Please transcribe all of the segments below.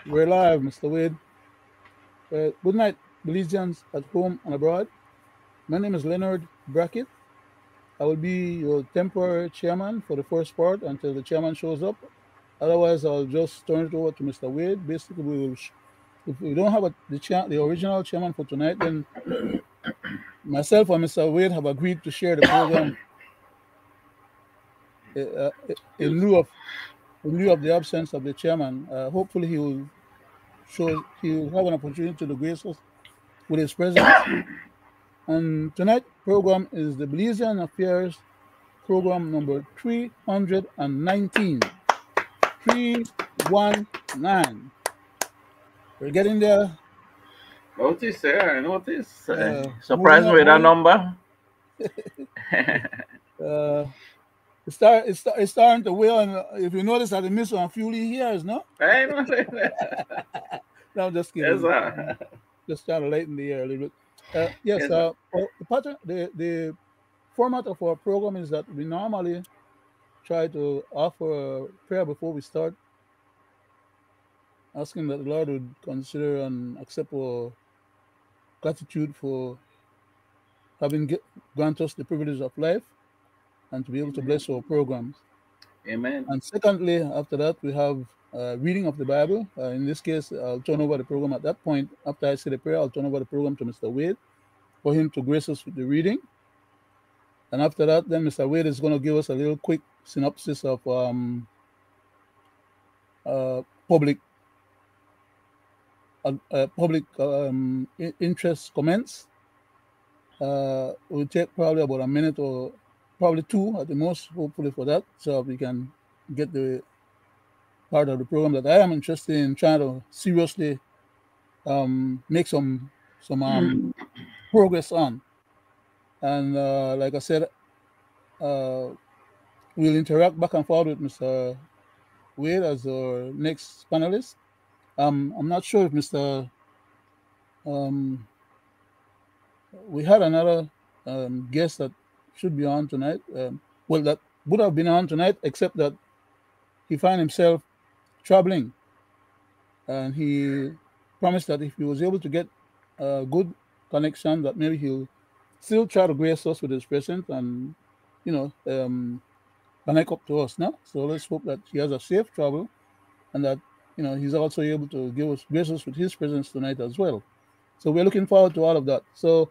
We're live, Mr. Wade. Good night, Belizeans at home and abroad. My name is Leonard Brackett. I will be your temporary chairman for the first part until the chairman shows up. Otherwise, I'll just turn it over to Mr. Wade. Basically, if we don't have the original chairman for tonight, then myself and Mr. Wade have agreed to share the program uh, in Excuse lieu of the absence of the chairman. Hopefully, he will have an opportunity to grace us with his presence. And tonight's program is the Belizean Affairs program number 319. 319. We're getting there. Notice there, I notice. Moving Surprise me up, with that moving. number. Uh, it's starting to wear. And if you notice, I missed on a few years, no? I know. No, I'm just Yes, kidding. sir. Just trying to lighten the air a little bit. Yes. Yes, sir. The pattern, the format of our program is that we normally try to offer a prayer before we start, asking that the Lord would consider and accept our gratitude for having grant us the privilege of life and to be able to Amen. bless our programs. Amen. And secondly, after that, we have reading of the Bible. In this case, I'll turn over the program at that point. After I say the prayer, I'll turn over the program to Mr. Wade for him to grace us with the reading. And after that, then Mr. Wade is going to give us a little quick synopsis of public interest comments. Will take probably about a minute or probably two at the most, hopefully for that, so we can get the part of the program that I am interested in trying to seriously make some progress on. And like I said, uh, we'll interact back and forth with Mr. Wade as our next panelist. I'm not sure if Mr. Um, we had another guest that should be on tonight. Well, that would have been on tonight, except that he found himself traveling, and he promised that if he was able to get a good connection, that maybe he'll still try to grace us with his presence and you know connect up to us now. So let's hope that he has a safe travel and that he's also able to grace us with his presence tonight as well. So we're looking forward to all of that. So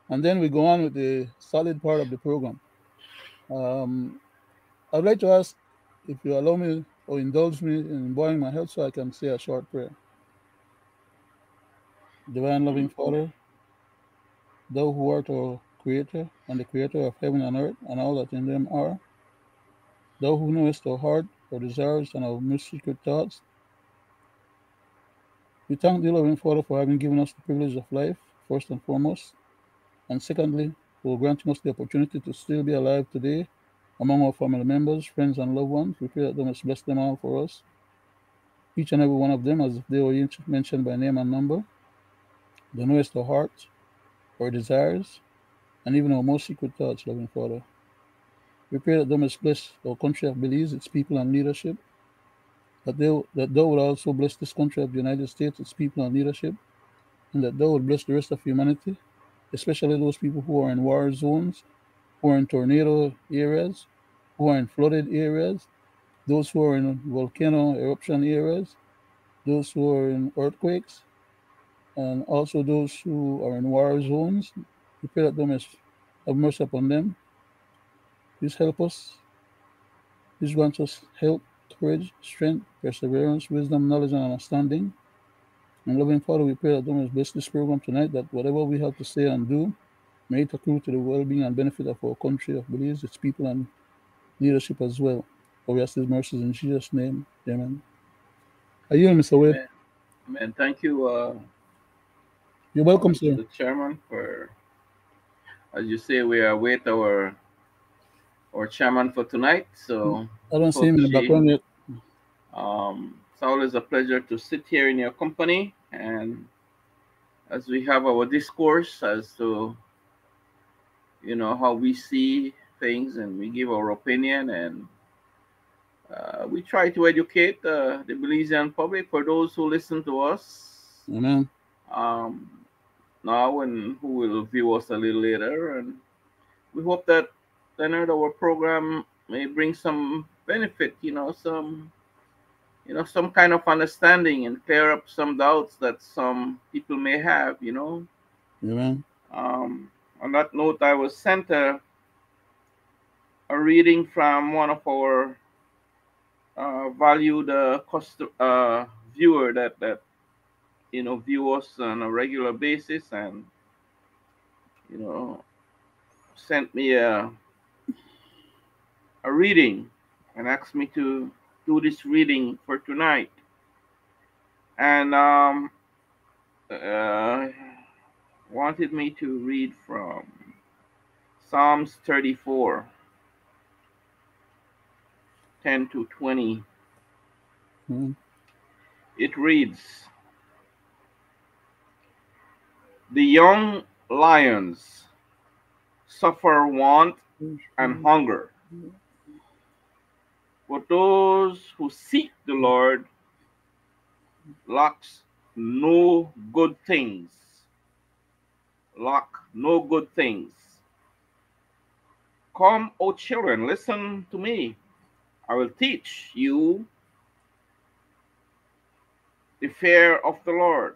and then we go on with the solid part of the program. Um, I'd like to ask if you allow me or indulge me in bowing my head so I can say a short prayer. Divine loving Father, thou who art our Creator and the Creator of heaven and earth and all that in them are, thou who knowest our heart, our desires, and our most secret thoughts, we thank thee, loving Father, for having given us the privilege of life, first and foremost, and secondly, for granting us the opportunity to still be alive today among our family members, friends, and loved ones. We pray that thou must bless them all for us, each and every one of them, as if they were each mentioned by name and number. Thou knowest our hearts, our desires, and even our most secret thoughts, loving Father. We pray that thou must bless our country of Belize, its people and leadership, that thou will also bless this country of the United States, its people and leadership, and that thou will bless the rest of humanity, especially those people who are in war zones, who are in tornado areas, who are in flooded areas, those who are in volcano eruption areas, those who are in earthquakes, and also those who are in war zones. We pray that thou must have mercy upon them. Please help us. Please grant us help, courage, strength, perseverance, wisdom, knowledge, and understanding. And loving Father, we pray that thou must bless this program tonight, that whatever we have to say and do, may it accrue to the well being and benefit of our country of Belize, its people, and leadership as well. For we ask these mercies in Jesus' name. Amen. Are you, Mr. Wade? Amen. Amen. Thank you, You're welcome, sir. the chairman, for, as you say, we await our chairman for tonight. So I don't see hope him in the she. background yet. It's always a pleasure to sit here in your company, and as we have our discourse as to how we see things, and we give our opinion, and We try to educate the Belizean public for those who listen to us Amen. um, now and who will view us a little later. And we hope that, Leonard, our program may bring some benefit, some kind of understanding and clear up some doubts that some people may have. Amen. Um, on that note, I was sent a reading from one of our valued viewer that view us on a regular basis, and you know sent me a reading and asked me to do this reading for tonight. And uh, wanted me to read from Psalms 34, 10 to 20. Amen. It reads, "The young lions suffer want and hunger, but those who seek the Lord lacks no good things. Lack no good things. Come, O children, listen to me. I will teach you the fear of the Lord.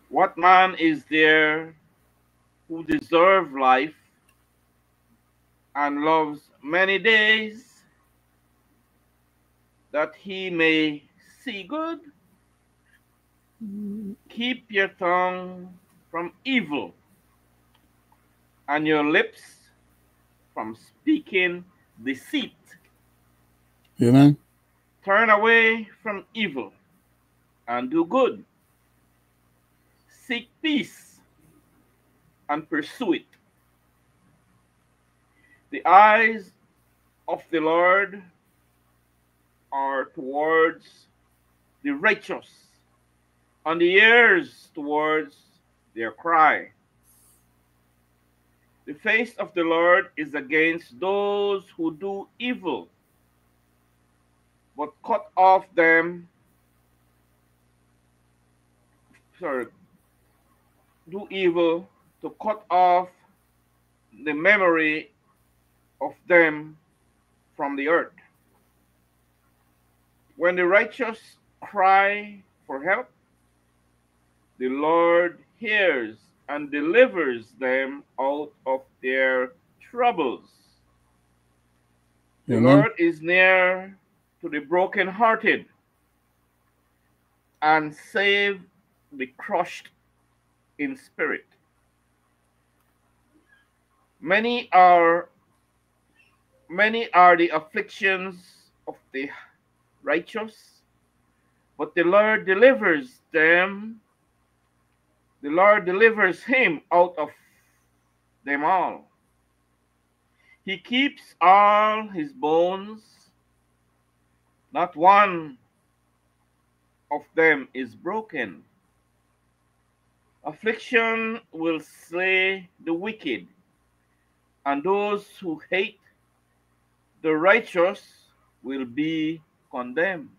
What man is there who deserves life and loves many days that he may see good? Keep your tongue from evil and your lips from speaking deceit. Amen. Turn away from evil and do good. Seek peace and pursue it. The eyes of the Lord are towards the righteous, and the ears towards their cry. The face of the Lord is against those who do evil, but cut off them, sorry, do evil to cut off the memory of them from the earth. When the righteous cry for help, the Lord hears and delivers them out of their troubles. The Amen. Lord is near to the brokenhearted and save the crushed in spirit. Many are the afflictions of the righteous, but the Lord delivers them. The Lord delivers him out of them all. He keeps all his bones, not one of them is broken. Affliction will slay the wicked, and those who hate the righteous will be condemned.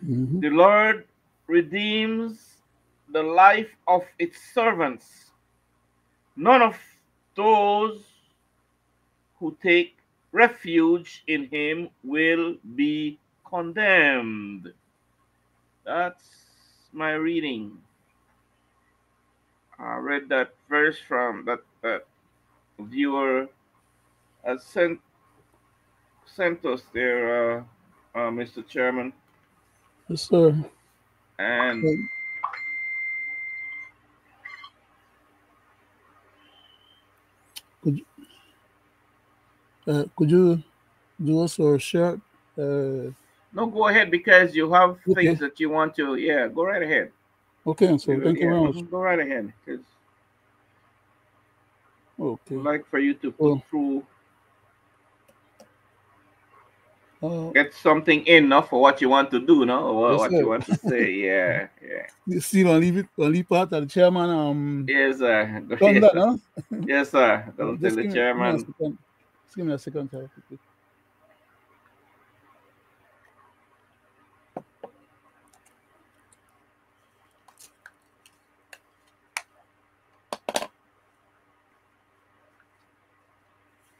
Mhm. The Lord redeems the life of its servants. None of those who take refuge in him will be condemned. That's my reading. I read that verse from that viewer has sent us there, Mr. Chairman, Yes, sir. and Um, Could could you do us a short? no, go ahead because you have things Okay. that you want to. Yeah, go right ahead. Okay. So thank you Yeah, very much. go right ahead because we'd Okay. like for you to put So through, uh, get something in, no, for what you want to do, no, or yes, what you sir. want to say. Yeah, yeah. You still want leave it? Want leave part of the chairman Yes, done yes, that, sir. huh? Yes, sir. Gonna tell Just the give me a chairman second. Just give me a second here quickly.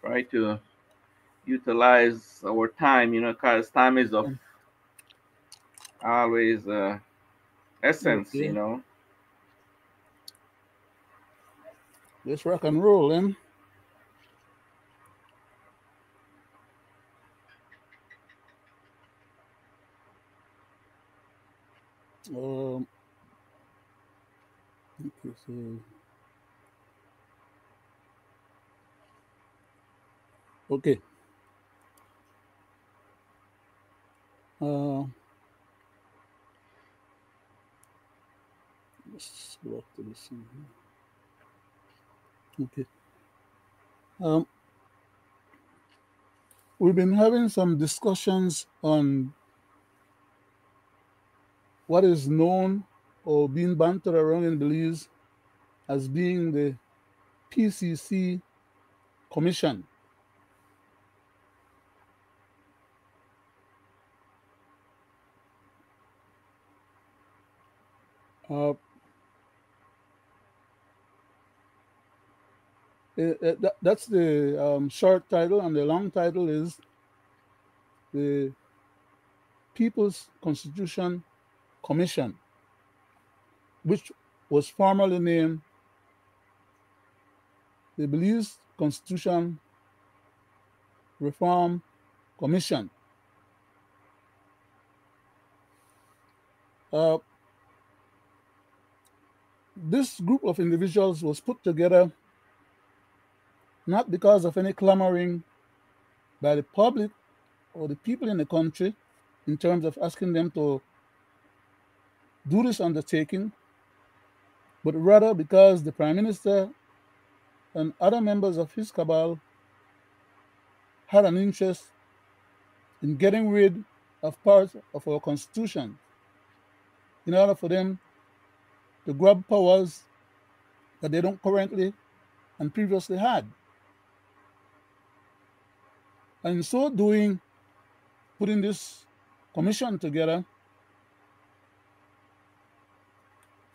Try to utilize our time, because time is of always essence, Okay. Let's rock and roll then. Um, okay, so okay. Uh, let's go back to this one here. Okay. Um, we've been having some discussions on what is known or being bantered around in Belize as being the PCC Commission. Uh, that's the short title, and the long title is the People's Constitution Commission, which was formerly named the Belize Constitution Reform Commission. Uh, this group of individuals was put together not because of any clamoring by the public or the people in the country in terms of asking them to do this undertaking, but rather because the Prime Minister and other members of his cabal had an interest in getting rid of parts of our Constitution in order for them to grab powers that they don't currently and previously had. And in so doing, putting this commission together,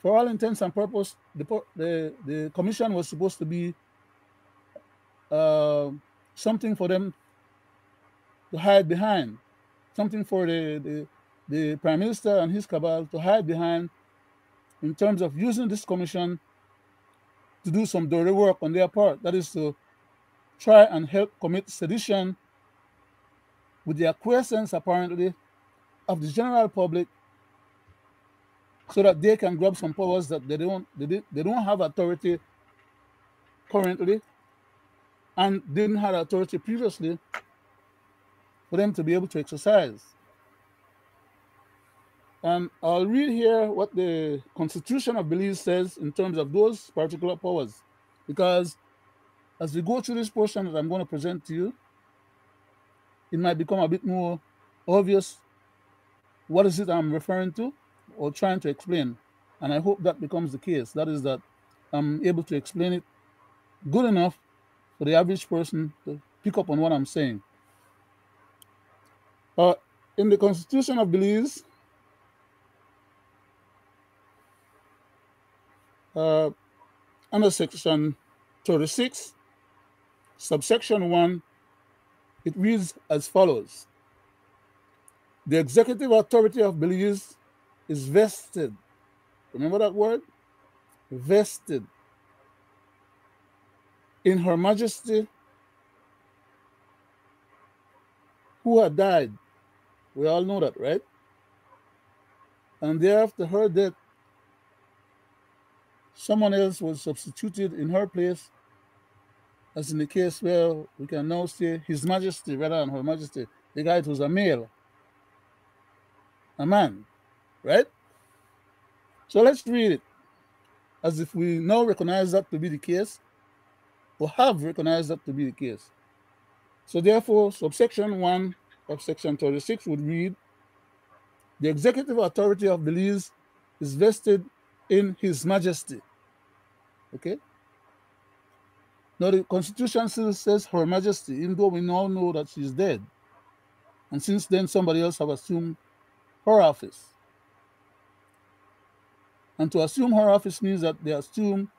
for all intents and purposes, the commission was supposed to be something for them to hide behind, something for the Prime Minister and his cabal to hide behind in terms of using this commission to do some dirty work on their part. That is to try and help commit sedition with the acquiescence, apparently, of the general public so that they can grab some powers that they don't have authority currently and didn't have authority previously for them to be able to exercise. And I'll read here what the Constitution of Belize says in terms of those particular powers, because as we go through this portion that I'm going to present to you, it might become a bit more obvious what is it I'm referring to or trying to explain. And I hope that becomes the case. That is that I'm able to explain it good enough for the average person to pick up on what I'm saying. In the Constitution of Belize, under Section 36, subsection 1, it reads as follows. The executive authority of Belize is vested. Remember that word? Vested in Her Majesty who had died. We all know that, right? And thereafter her death, someone else was substituted in her place, as in the case where we can now say His Majesty rather than Her Majesty. The guy was a male, a man, right? So let's read it as if we now recognize that to be the case, or have recognized that to be the case. So therefore, subsection 1 of section 36 would read, the executive authority of Belize is vested in His Majesty. Okay? Now, the Constitution still says Her Majesty, even though we now know that she's dead. And since then, somebody else have assumed her office. And to assume her office means that they assume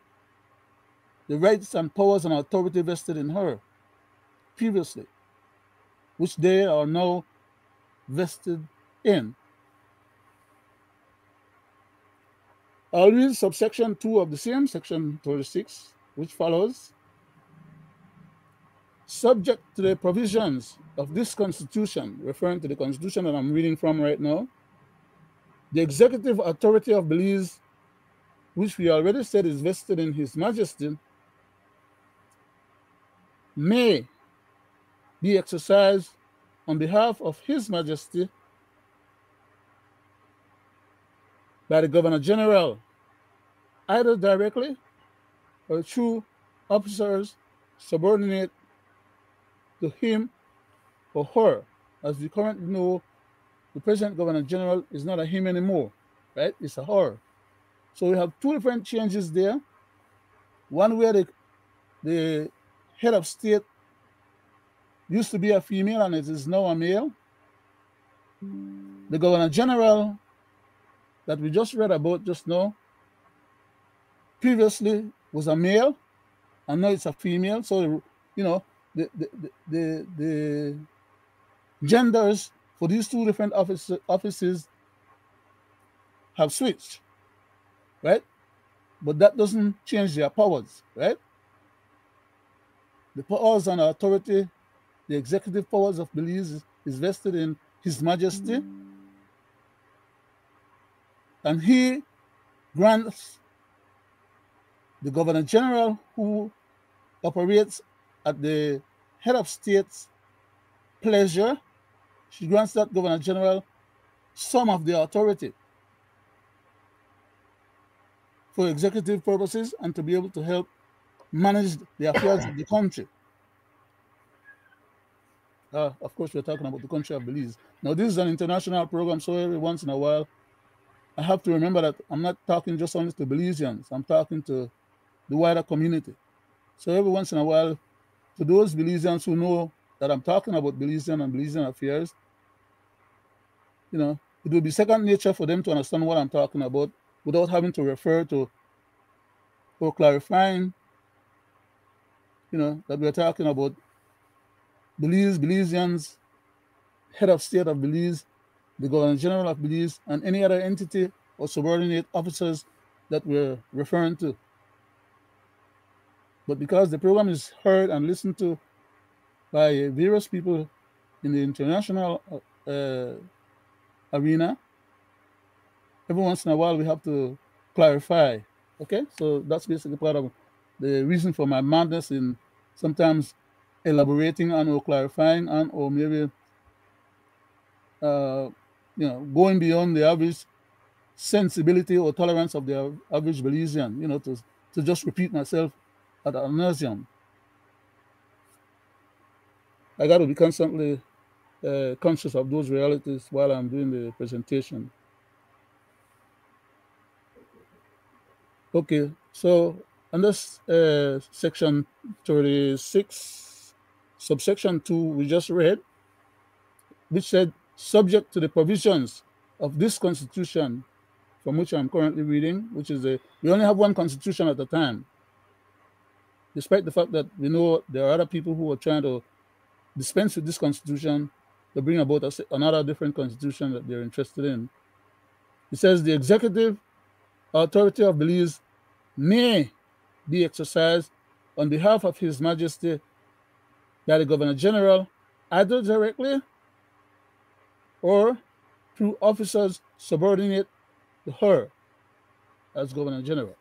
the rights and powers and authority vested in her previously, which they are now vested in. I'll read subsection 2 of the same section 36, which follows. Subject to the provisions of this Constitution, referring to the Constitution that I'm reading from right now, the executive authority of Belize, which we already said is vested in His Majesty, may be exercised on behalf of His Majesty by the Governor General, either directly or through officers subordinate to him or her. As we currently know, the President Governor General is not a him anymore, right? It's a her. So we have two different changes there. One where the head of state used to be a female and it is now a male. The Governor General that we just read about just now previously was a male and now it's a female. So, you know, the genders for these two different offices have switched, right? But that doesn't change their powers, right? The powers and authority, the executive powers of Belize is vested in His Majesty, and he grants the Governor General, who operates at the head of state's pleasure, she grants that Governor General some of the authority for executive purposes and to be able to help manage the affairs of the country. Of course, we're talking about the country of Belize. Now, this is an international program, so every once in a while, I have to remember that I'm not talking just only to Belizeans. I'm talking to the wider community. So every once in a while, to those Belizeans who know that I'm talking about Belizean and Belizean affairs, you know, it will be second nature for them to understand what I'm talking about without having to refer to or clarifying, you know, that we're talking about Belize, Belizeans, head of state of Belize, the Governor General of Belize, and any other entity or subordinate officers that we're referring to. But because the program is heard and listened to by various people in the international arena, every once in a while we have to clarify. Okay, so that's basically part of the reason for my madness in sometimes elaborating and or clarifying and or maybe going beyond the average sensibility or tolerance of the average Belizean, to just repeat myself ad nauseam. I got to be constantly conscious of those realities while I'm doing the presentation. Okay, so under section 36, subsection 2, we just read, which said, subject to the provisions of this constitution, from which I'm currently reading, which is we only have one constitution at a time, despite the fact that we know there are other people who are trying to dispense with this constitution to bring about another different constitution that they're interested in. It says the executive authority of Belize may be exercised on behalf of His Majesty by the Governor General, either directly or through officers subordinate to her as Governor General.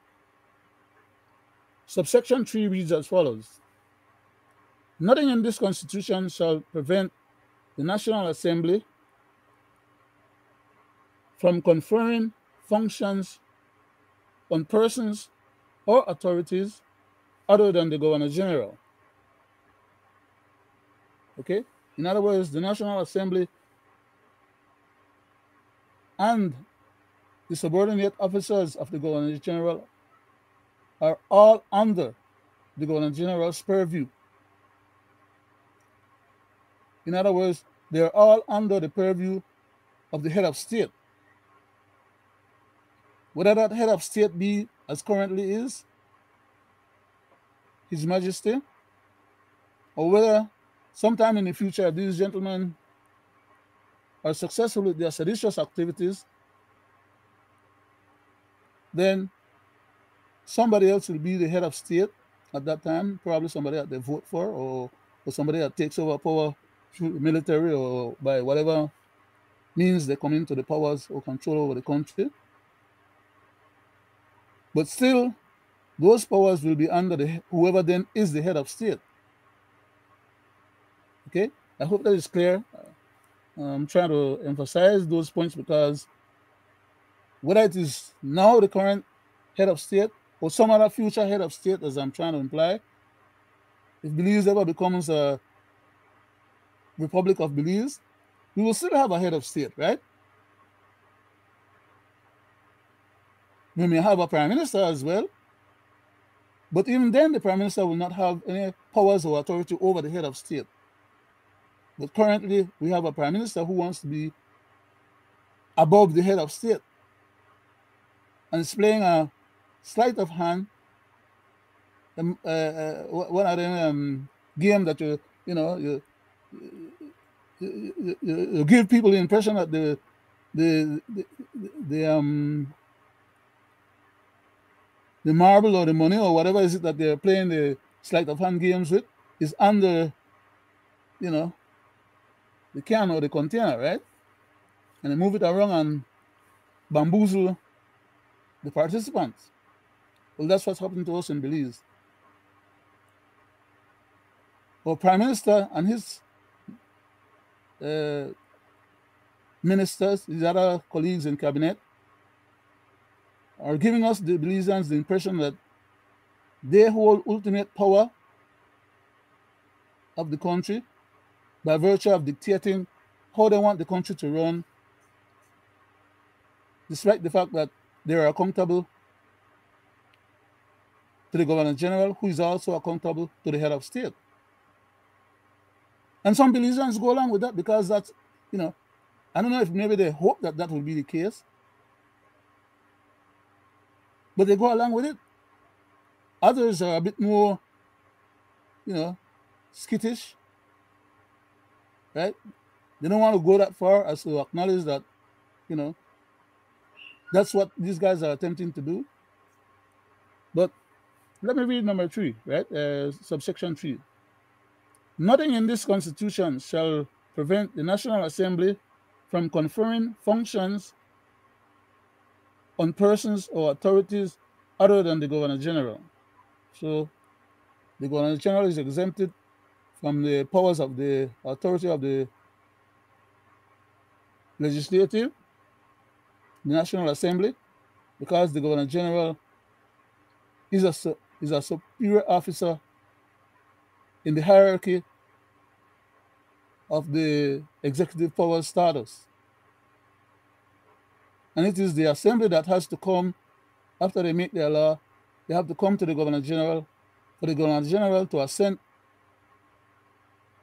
Subsection 3 reads as follows. Nothing in this Constitution shall prevent the National Assembly from conferring functions on persons or authorities other than the Governor General. Okay? In other words, the National Assembly and the subordinate officers of the Governor General are all under the Governor General's purview. In other words, they're all under the purview of the head of state. Whether that head of state be, as currently is, His Majesty, or whether sometime in the future these gentlemen are successful with their seditious activities, then somebody else will be the head of state at that time, probably somebody that they vote for, or somebody that takes over power through the military or by whatever means they come into the powers or control over the country. But still, those powers will be under whoever then is the head of state. Okay, I hope that is clear. I'm trying to emphasize those points because whether it is now the current head of state or some other future head of state, as I'm trying to imply, if Belize ever becomes a Republic of Belize, we will still have a head of state, right? We may have a prime minister as well, but even then the prime minister will not have any powers or authority over the head of state. But currently we have a prime minister who wants to be above the head of state and is playing a sleight of hand, one of them game that you give people the impression that the marble or the money or whatever is it that they're playing the sleight of hand games with is under, the can or the container, right? And they move it around and bamboozle the participants. Well, that's what's happened to us in Belize. Our prime minister and his ministers, his other colleagues in cabinet, are giving us, the Belizeans, the impression that they hold ultimate power of the country by virtue of dictating how they want the country to run, despite the fact that they are accountable to the Governor General, who is also accountable to the head of state. And some Belizeans go along with that because that's, I don't know if maybe they hope that that will be the case, but they go along with it. Others are a bit more, skittish, right? They don't want to go that far as to acknowledge that, that's what these guys are attempting to do. But let me read number 3, right? Subsection 3. Nothing in this Constitution shall prevent the National Assembly from conferring functions on persons or authorities other than the Governor General. So the Governor General is exempted from the powers of the authority of the legislative, the National Assembly, because the Governor General is a superior officer in the hierarchy of the executive power status. And it is the Assembly that has to come, after they make their law, they have to come to the Governor General for the Governor General to assent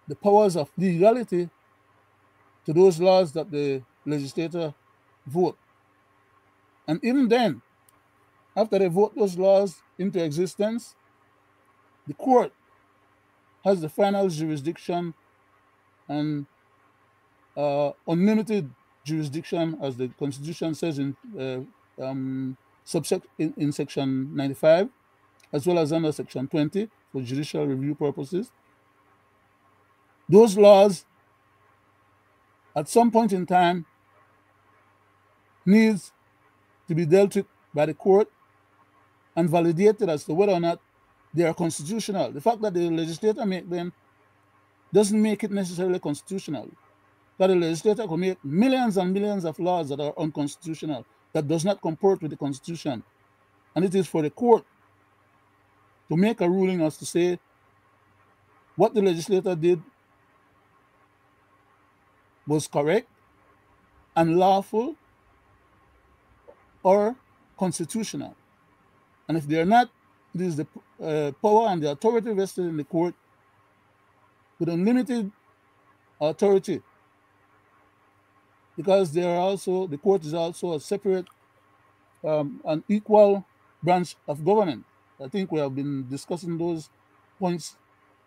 the powers of legality to those laws that the legislator vote. And even then, after they vote those laws into existence, the court has the final jurisdiction and unlimited jurisdiction, as the Constitution says in section 95, as well as under section 20 for judicial review purposes. Those laws, at some point in time, needs to be dealt with by the court and validated as to whether or not they are constitutional. The fact that the legislator make them doesn't make it necessarily constitutional. That the legislator can make millions and millions of laws that are unconstitutional, that does not comport with the Constitution. And it is for the court to make a ruling as to say what the legislator did was correct and lawful or constitutional. And if they are not, it is the power and the authority vested in the court with unlimited authority, because the court is also a separate and equal branch of government. I think we have been discussing those points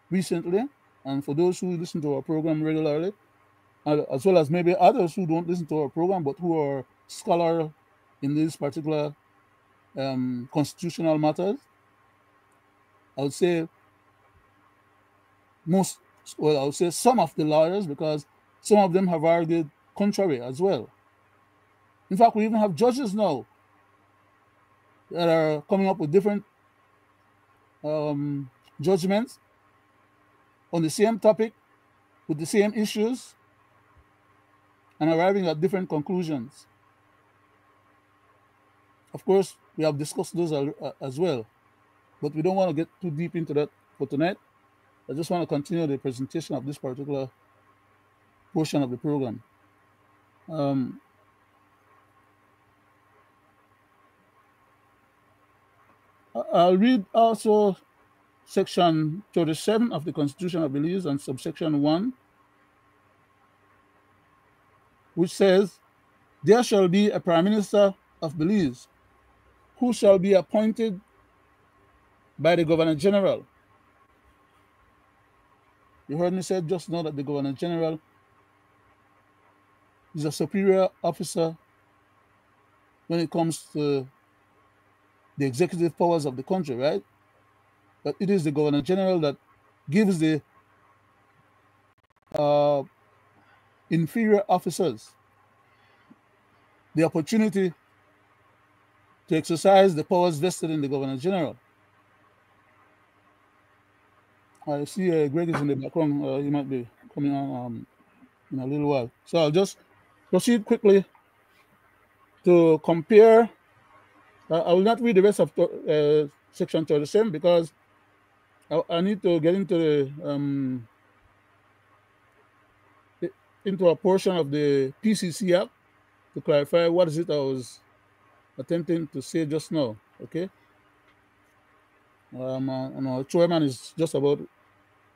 recently, and for those who listen to our program regularly, as well as maybe others who don't listen to our program but who are scholar in these particular constitutional matters, I would say I would say some of the lawyers, because some of them have argued contrary as well. In fact, we even have judges now that are coming up with different judgments on the same topic with the same issues and arriving at different conclusions. Of course, we have discussed those as well, but we don't want to get too deep into that for tonight. I just want to continue the presentation of this particular portion of the program. I'll read also section 37 of the Constitution of Belize and subsection 1, which says, "There shall be a Prime Minister of Belize who shall be appointed by the Governor General." You heard me say just now that the Governor General is a superior officer when it comes to the executive powers of the country, right? But it is the Governor General that gives the inferior officers the opportunity to exercise the powers vested in the Governor General. I see Greg is in the background. He might be coming on in a little while. So I'll just proceed quickly to compare. I will not read the rest of section 37 because I need to get into a portion of the PCC Act to clarify what is it I was attempting to say just now. Okay. Chairman is just about,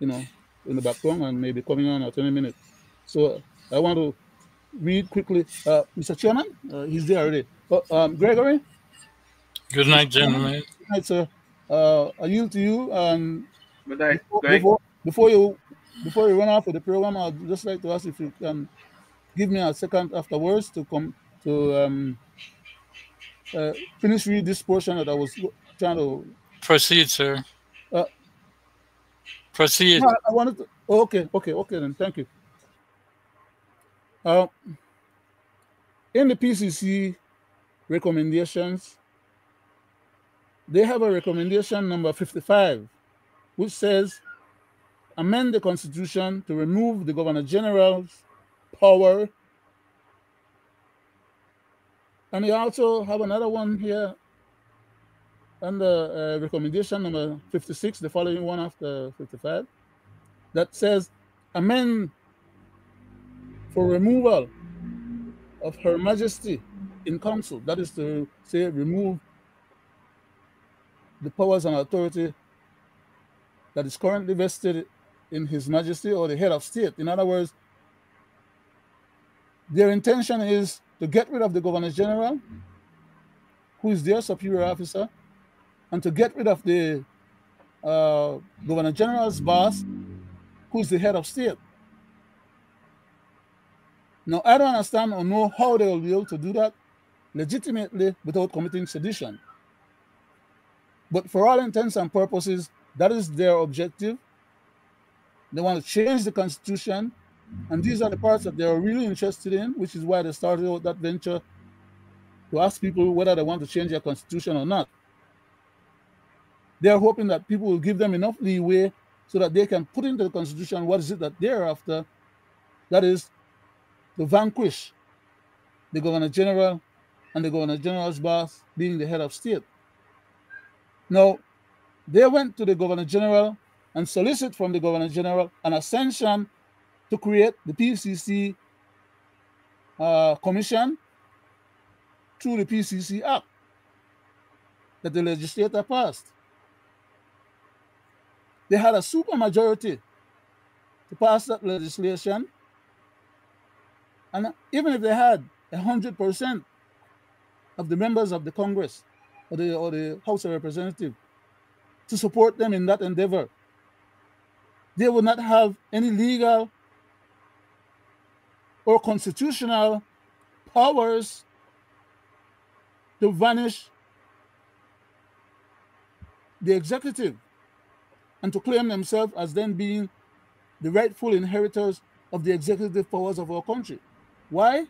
in the background and maybe coming on at any minute. So I want to read quickly. Mr. Chairman, he's there already. Gregory? Good night, gentlemen. Good night, sir. I yield to you. And Good night, before you run off with the program, I'd just like to ask if you can give me a second afterwards to finish read this portion that I was trying to proceed, sir. Proceed. I wanted to. Okay, then. Thank you. In the PCC recommendations, they have a recommendation number 55, which says, amend the Constitution to remove the Governor General's power. And they also have another one here under recommendation number 56, the following one after 55, that says, amend for removal of Her Majesty in Council. That is to say, remove the powers and authority that is currently vested in His Majesty or the head of state. In other words, their intention is to get rid of the Governor General, who is their superior officer, and to get rid of the Governor General's boss, who is the head of state. Now, I don't understand or know how they will be able to do that legitimately without committing sedition. But for all intents and purposes, that is their objective. They want to change the Constitution, and these are the parts that they are really interested in, which is why they started out that venture to ask people whether they want to change their Constitution or not. They are hoping that people will give them enough leeway so that they can put into the Constitution what is it that they're after, that is, to vanquish the Governor General and the Governor General's boss being the head of state. Now, they went to the Governor General and solicited from the Governor General an ascension to create the PCC commission through the PCC Act that the legislature passed. they had a supermajority to pass that legislation, and even if they had 100% of the members of the Congress or the House of Representatives to support them in that endeavor, they would not have any legal or constitutional powers to vanish the executive and to claim themselves as then being the rightful inheritors of the executive powers of our country. Why?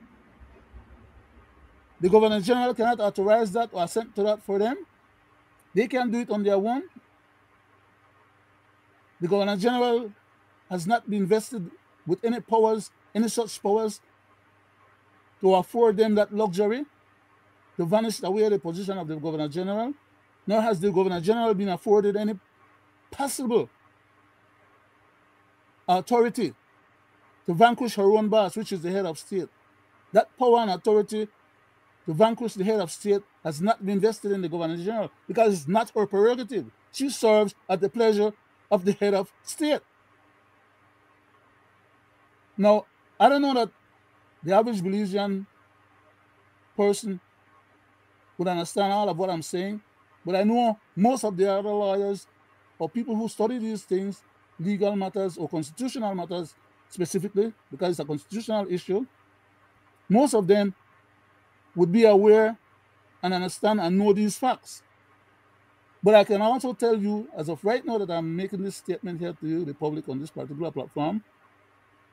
The Governor General cannot authorize that or assent to that for them. They can do it on their own. The Governor General has not been vested with any powers, any such powers to afford them that luxury to vanish away the position of the Governor General, nor has the Governor General been afforded any possible authority to vanquish her own boss, which is the head of state. That power and authority to vanquish the head of state has not been vested in the Governor General because it's not her prerogative. She serves at the pleasure of the head of state. Now, I don't know that the average Belizean person would understand all of what I'm saying, but I know most of the other lawyers or people who study these things, legal matters or constitutional matters specifically, because it's a constitutional issue, most of them would be aware and understand and know these facts. But I can also tell you, as of right now that I'm making this statement here to you, the public, on this particular platform,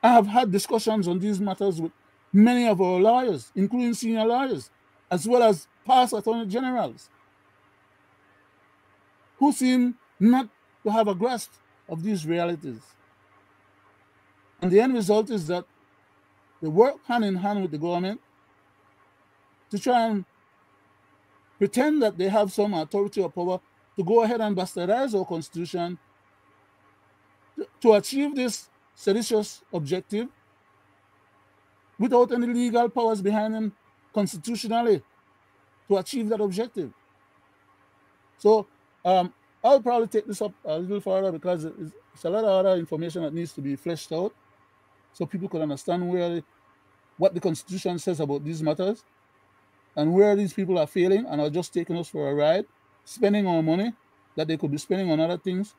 I have had discussions on these matters with many of our lawyers, including senior lawyers, as well as past attorney generals, who seem not to have a grasp of these realities. And the end result is that they work hand in hand with the government to try and pretend that they have some authority or power to go ahead and bastardize our Constitution to achieve this seditious objective without any legal powers behind them constitutionally to achieve that objective. So I'll probably take this up a little further because it's a lot of other information that needs to be fleshed out so people can understand what the Constitution says about these matters and where these people are failing and are just taking us for a ride, spending our money that they could be spending on other things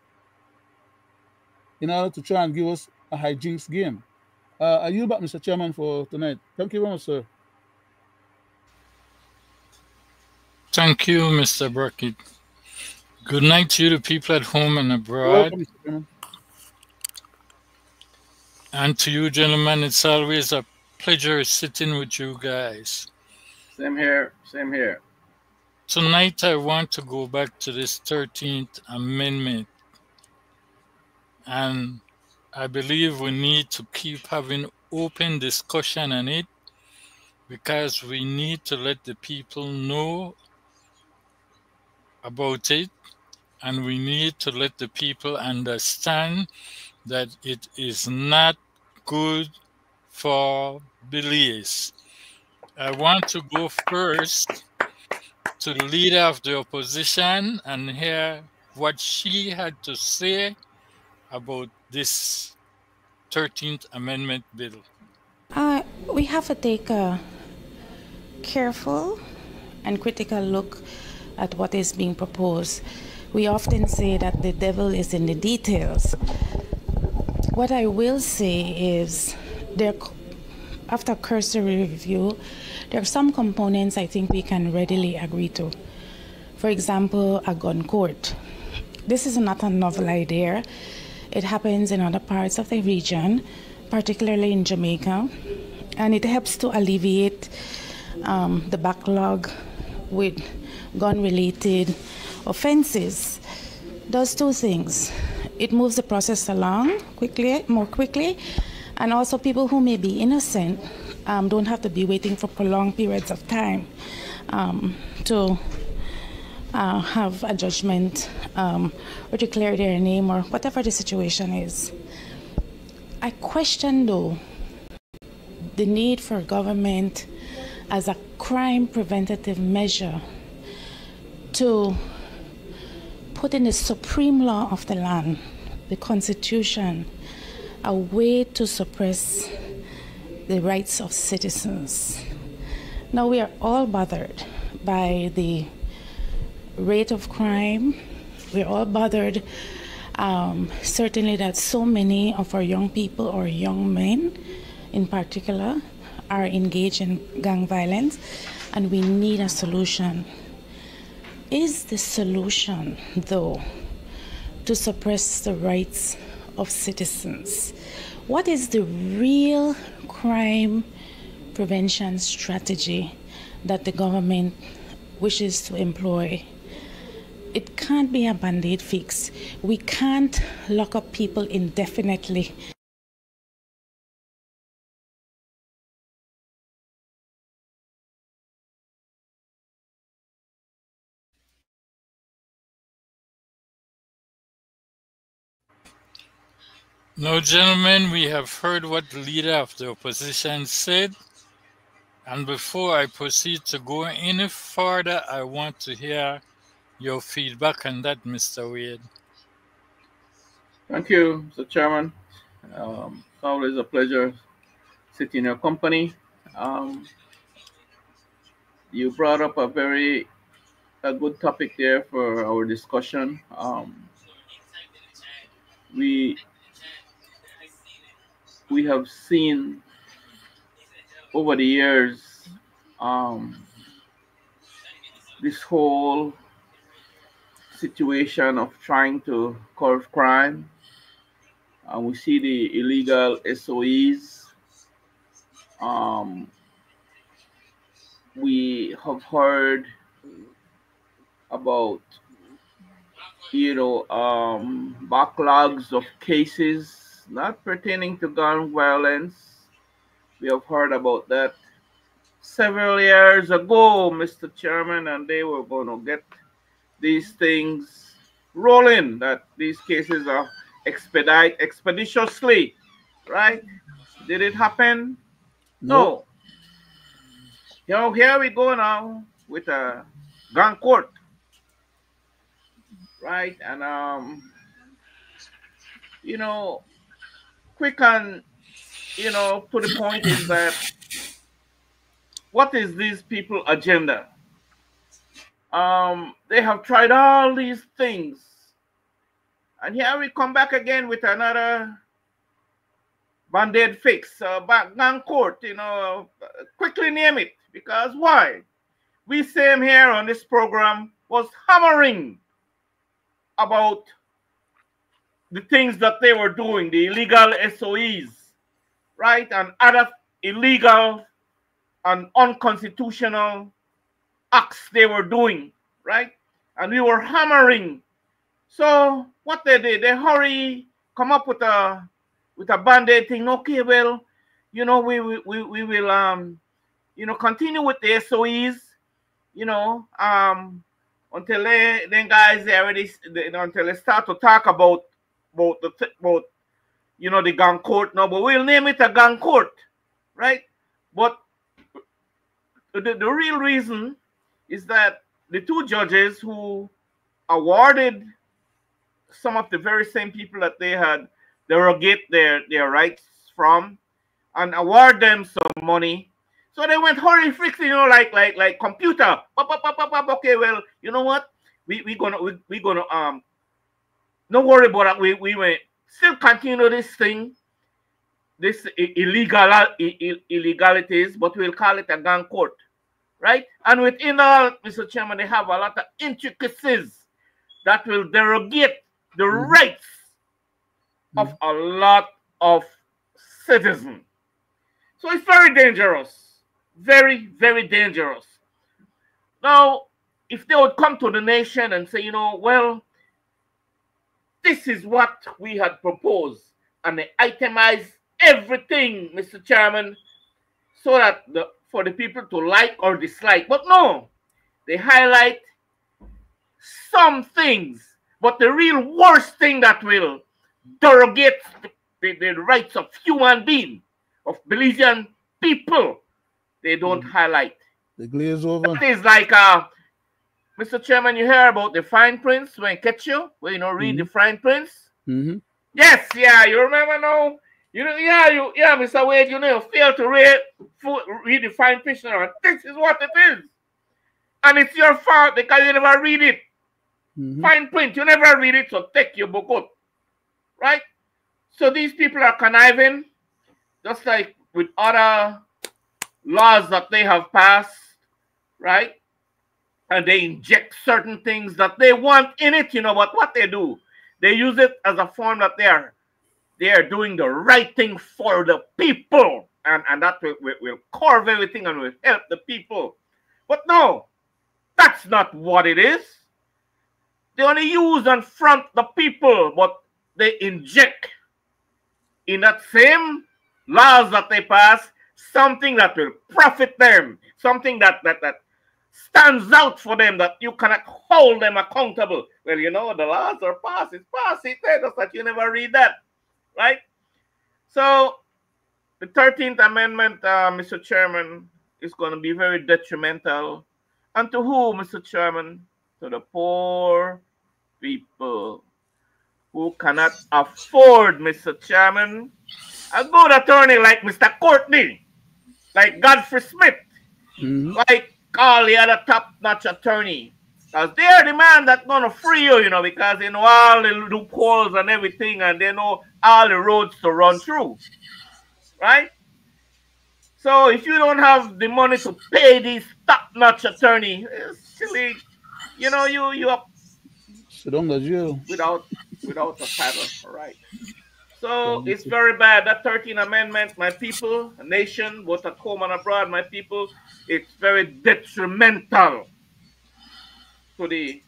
in order to try and give us a hijinks game. I yield back, Mr. Chairman, for tonight. Thank you very much, sir. Thank you, Mr. Brackett. Good night to you, the people at home and abroad. Welcome, Mr. Chairman. And to you, gentlemen, it's always a pleasure sitting with you guys. Same here. Same here. Tonight, I want to go back to this 13th Amendment. And I believe we need to keep having open discussion on it because we need to let the people know about it, and we need to let the people understand that it is not good for Belize. I want to go first to the leader of the opposition and hear what she had to say about this 13th Amendment bill. We have to take a careful and critical look at what is being proposed. We often say that the devil is in the details. What I will say is, after cursory review, there are some components I think we can readily agree to. For example, a gun court. This is not a novel idea. It happens in other parts of the region, particularly in Jamaica, and it helps to alleviate the backlog with gun-related offenses. Does two things. It moves the process along more quickly, and also people who may be innocent don't have to be waiting for prolonged periods of time to have a judgment or declare their name or whatever the situation is. I question, though, the need for government as a crime preventative measure to put in the supreme law of the land the Constitution a way to suppress the rights of citizens. Now we are all bothered by the rate of crime. We're all bothered, certainly, that so many of our young people, or young men in particular, are engaged in gang violence, and we need a solution. Is the solution, though, to suppress the rights of citizens? What is the real crime prevention strategy that the government wishes to employ? It can't be a band-aid fix. We can't lock up people indefinitely. Now, gentlemen, we have heard what the leader of the opposition said. And before I proceed to go any further, I want to hear your feedback on that, Mr. Wade. Thank you, Mr. Chairman. It's always a pleasure sitting in your company. You brought up a good topic there for our discussion. We have seen over the years this whole situation of trying to curb crime. We see the illegal SOEs. We have heard about, backlogs of cases not pertaining to gun violence. We have heard about that several years ago, Mr. Chairman, and they were going to get these things rolling, that these cases are expeditiously, right? Did it happen? No. Here we go now with a gun court, right? And quick and to the point is that what is these people agenda? They have tried all these things, and here we come back again with another band-aid fix, gun court. Quickly name it, because why? We same here on this program was hammering about the things that they were doing, the illegal SOEs, right, and other illegal and unconstitutional acts they were doing, right? And we were hammering. So what they did, they hurry, come up with a band-aid thing. Okay, well, we will continue with the SOEs, until until they start to talk about the gun court. No, but we'll name it a gun court, right? But the real reason is that the two judges who awarded some of the very same people that they had derogate their rights from and award them some money. So they went hurry fix, like computer. Okay, well, you know what? We gonna don't worry about it. We will still continue this thing, this illegalities, but we'll call it a gun court, right? And within all, Mr. Chairman, they have a lot of intricacies that will derogate the rights of a lot of citizens. So it's very dangerous. Very, very dangerous. Now, if they would come to the nation and say, well, this is what we had proposed, and they itemize everything, Mr. Chairman, so that for the people to like or dislike. But no, they highlight some things, but the real worst thing that will derogate the rights of human beings, of Belizean people, they don't highlight. They glaze over. That is like, Mr. Chairman, you hear about the fine prints when catch you, where read the fine prints. Yes, yeah, you remember now? You know, yeah, Mr. Wade, you know, you fail to read the fine print, and this is what it is. And it's your fault because you never read it. Fine print, you never read it, so take your book out. Right? So these people are conniving, just like with other laws that they have passed, right? And they inject certain things that they want in it, you know, but what they do, they use it as a form that they are doing the right thing for the people. And that will carve everything and will help the people. But no, that's not what it is. They only use and front the people, but they inject in that same laws that they pass something that will profit them, something that stands out for them, that you cannot hold them accountable. Well, you know, the laws are passed, it's passed, it's there, just that you never read that, right? So the 13th Amendment, Mr. Chairman, is going to be very detrimental. And to who, Mr. Chairman? To the poor people who cannot afford, Mr. Chairman, a good attorney like Mr. Courtney, like Godfrey Smith, like all the other top-notch attorney. Because they're the man that's going to free you, you know, because they know all the loopholes and everything, and they know all the roads to run through, right? So if you don't have the money to pay these top-notch attorney, it's silly, you know, you are sit on the jail without a paddle, all right? So it's very bad. That 13th Amendment, my people, a nation, both at home and abroad, my people, it's very detrimental to the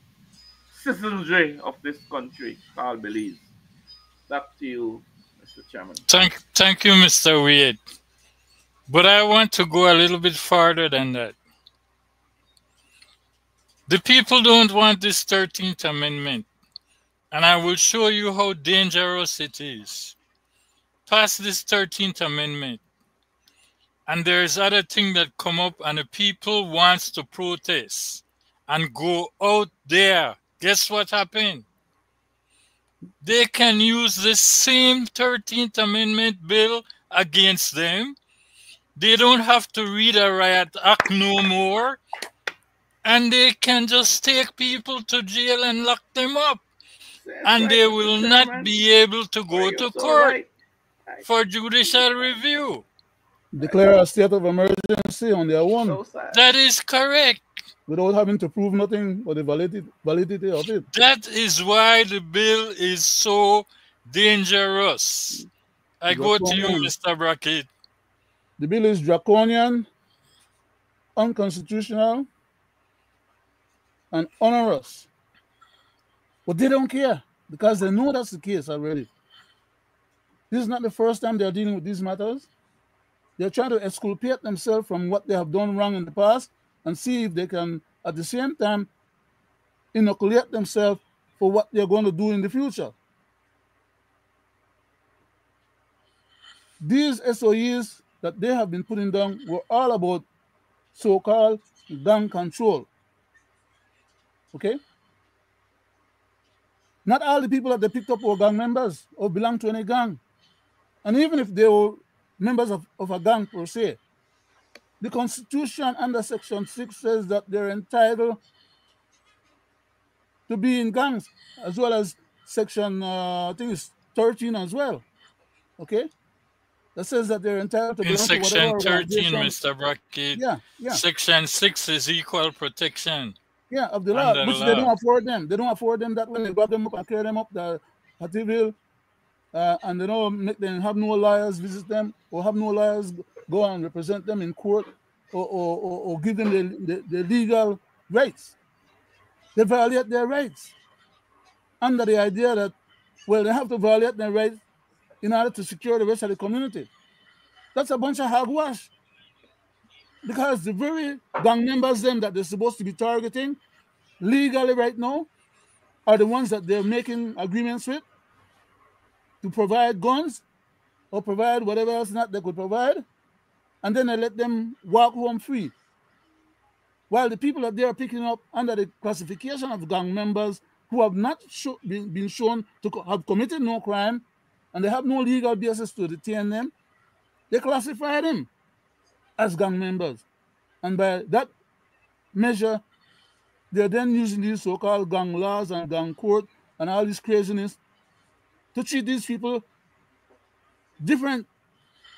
citizenry of this country called Belize. Back to you, Mr. Chairman. Thank you, Mr. Wade. But I want to go a little bit farther than that. The people don't want this 13th Amendment, and I will show you how dangerous it is. Pass this 13th Amendment, and there's other thing that come up, and the people wants to protest and go out there. Guess what happened? They can use the same 13th Amendment bill against them. They don't have to read a riot act no more. And they can just take people to jail and lock them up. And they will not be able to go to court for judicial review. Declare a state of emergency on their own. That is correct. Without having to prove nothing for the validity of it. That is why the bill is so dangerous. I go to you, Mr. Brackett. The bill is draconian, unconstitutional, and onerous. But they don't care because they know that's the case already. This is not the first time they're dealing with these matters. They're trying to exculpate themselves from what they have done wrong in the past and see if they can, at the same time, inoculate themselves for what they're going to do in the future. These SOEs that they have been putting down were all about so-called gang control. Okay? Not all the people that they picked up were gang members or belonged to any gang. And even if they were members of a gang per se, the Constitution under Section 6 says that they're entitled to be in gangs, as well as Section, I think it's 13 as well. Okay? That says that they're entitled to belong to whatever Section 13, organization. Mr. Brackett. Yeah. Section 6 is equal protection. Yeah, of the law, which they don't afford them. They don't afford them that when they grab them up and carry them up the Hattiville, and they don't have no lawyers visit them or have no lawyers go and represent them in court or give them the legal rights. They violate their rights under the idea that, well, they have to violate their rights in order to secure the rest of the community. That's a bunch of hogwash. Because the very gang members them that they're supposed to be targeting legally right now are the ones that they're making agreements with to provide guns or provide whatever else not they could provide, and then they let them walk home free. While the people that they are picking up under the classification of gang members who have not been shown to have committed no crime and they have no legal basis to detain them, they classify them as gang members. And by that measure, they're then using these so-called gang laws and gang court and all this craziness to treat these people different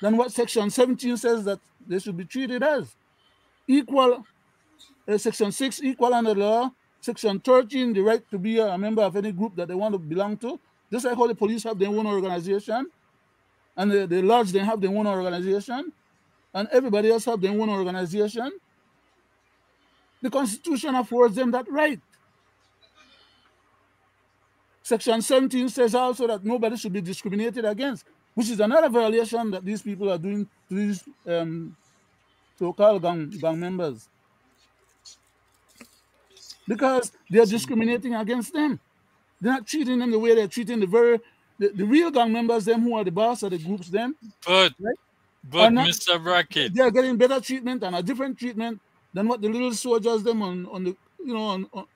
than what Section 17 says that they should be treated as. Equal, Section 6, equal under the law. Section 13, the right to be a member of any group that they want to belong to. Just like how the police have their own organization, and the lodge, they have their own organization, and everybody else have their own organization. The Constitution affords them that right. Section 17 says also that nobody should be discriminated against, which is another violation that these people are doing to these so-called gang members. Because they're discriminating against them. They're not treating them the way they're treating the real gang members, them who are the boss of the groups, them. But, right? but Mr. Brackett, they're getting better treatment and a different treatment than what the little soldiers them on the, you know,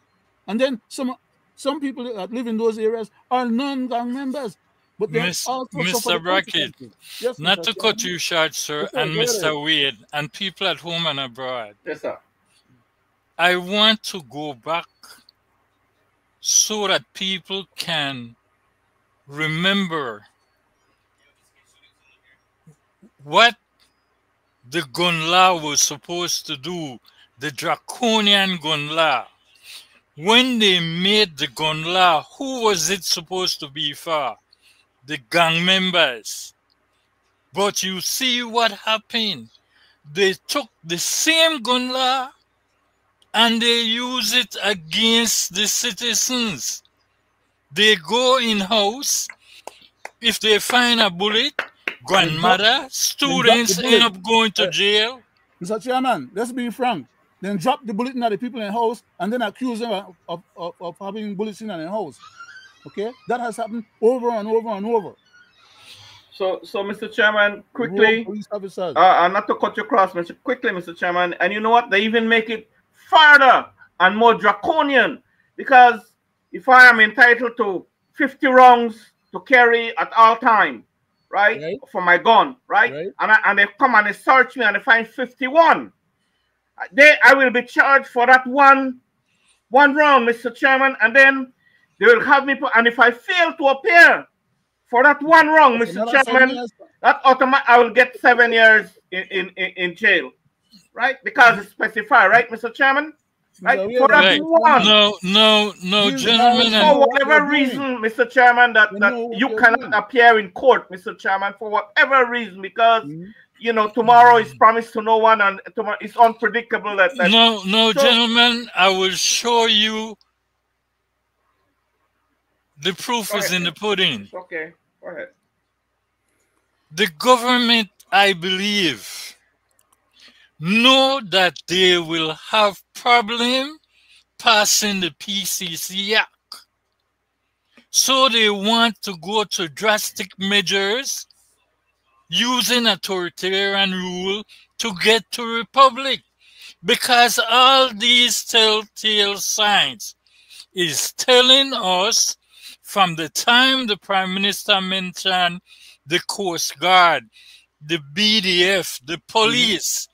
and then some people that live in those areas are non-gang members. But Mr. Brackett, yes, not to cut you short, sir, and Mr. Wade, and people at home and abroad. Yes, sir. I want to go back so that people can remember what the gun law was supposed to do, the draconian gun law. When they made the gun law, who was it supposed to be for? The gang members. But you see what happened. They took the same gun law and they use it against the citizens. They go in-house. If they find a bullet, grandmother, students end up going to jail. Mr. Chairman, let's be frank. Then drop the bullet in at the people in the house and then accuse them of having bullets in their house. Okay? That has happened over and over and over. So Mr. Chairman, quickly, not to cut you across, quickly, Mr. Chairman, and you know what? They even make it farther and more draconian, because if I am entitled to 50 rounds to carry at all time, right, for my gun, right? And they come and they search me and they find 51, I will be charged for that one round, Mr. Chairman, and then they will have me put, and if I fail to appear for that one round, Mr. Chairman, that I will get 7 years in jail, right? Because it's specified, right, Mr. Chairman? Right? For that one. No, gentlemen. For whatever reason, Mr. Chairman, that you cannot appear in court, Mr. Chairman, for whatever reason, because you know tomorrow is promised to no one, and tomorrow it's unpredictable. No, gentlemen, I will show you. The proof is in the pudding. Okay, go ahead. The government, I believe, know that they will have problem passing the PCC Act. So they want to go to drastic measures using authoritarian rule to get to republic. Because all these telltale signs is telling us from the time the Prime Minister mentioned the Coast Guard, the BDF, the police,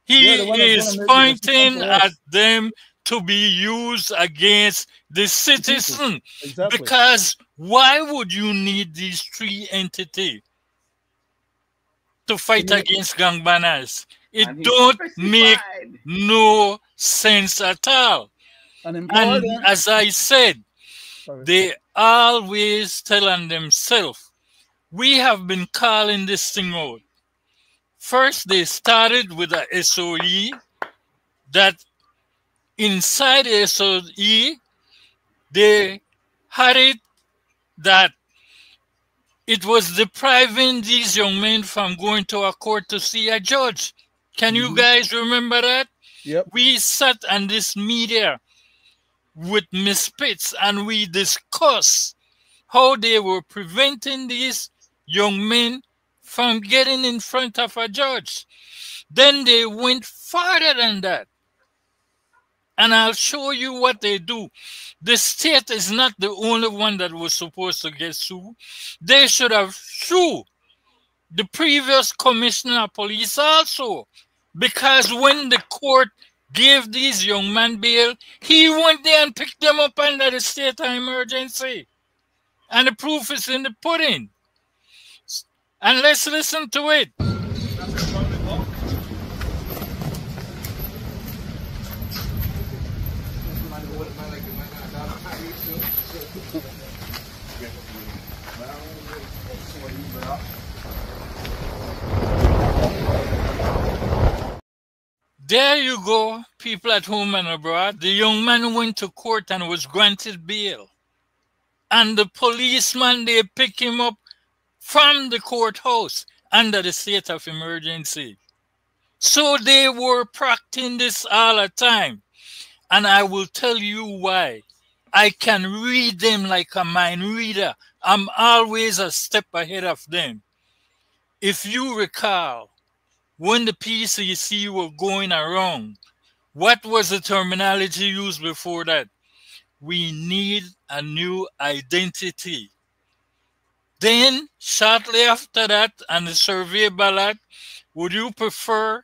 he is pointing at them to be used against the citizen. Exactly. Because why would you need these three entities to fight against gang banners? It don't make no sense at all. And as I said, they always telling themselves, we have been calling this thing out. First, they started with a SOE that inside the SOE, they had it that it was depriving these young men from going to a court to see a judge. Can you guys remember that? Yep. We sat on this media with Miss Pitts and we discussed how they were preventing these young men from getting in front of a judge. Then they went farther than that. And I'll show you what they do. The state is not the only one that was supposed to get sued. They should have sued the previous commissioner of police also. Because when the court gave these young men bail, he went there and picked them up under the state of emergency. And the proof is in the pudding. And let's listen to it. There you go, people at home and abroad. The young man went to court and was granted bail. And the policeman, they pick him up from the courthouse under the state of emergency. So they were practicing this all the time. And I will tell you why. I can read them like a mind reader. I'm always a step ahead of them. If you recall, when the PCC were going around, what was the terminology used before that? We need a new identity. Then, shortly after that, on the survey ballot, would you prefer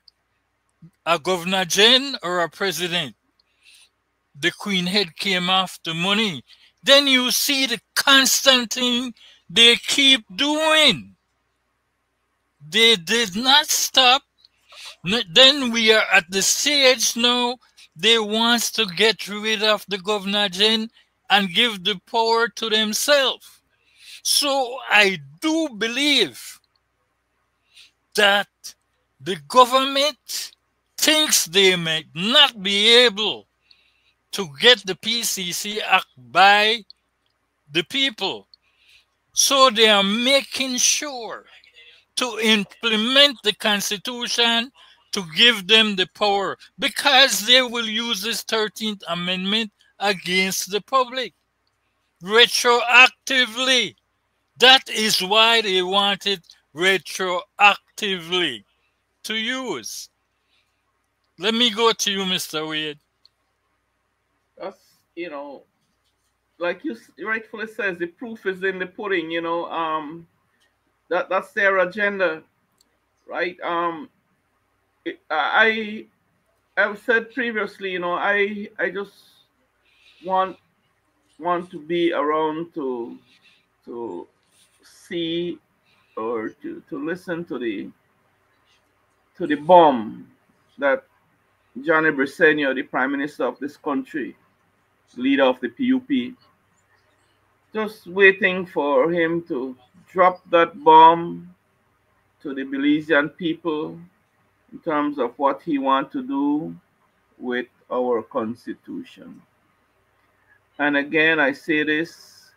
a governor gen or a president? The Queen head came after money. Then you see the constant thing they keep doing. They did not stop. Then we are at the stage now they want to get rid of the governor gen and give the power to themselves. So I do believe that the government thinks they may not be able to get the PCC Act by the people. So they are making sure to implement the Constitution to give them the power, because they will use this 13th Amendment against the public retroactively. That is why they want it retroactively to use. Let me go to you, Mr. Wade. That's, like you rightfully says, the proof is in the pudding. That's their agenda, right? I've said previously, I just want to be around to see or to listen to the bomb that Johnny Briceño, the Prime Minister of this country, leader of the PUP, just waiting for him to drop that bomb to the Belizean people in terms of what he wants to do with our constitution. And again, I say this,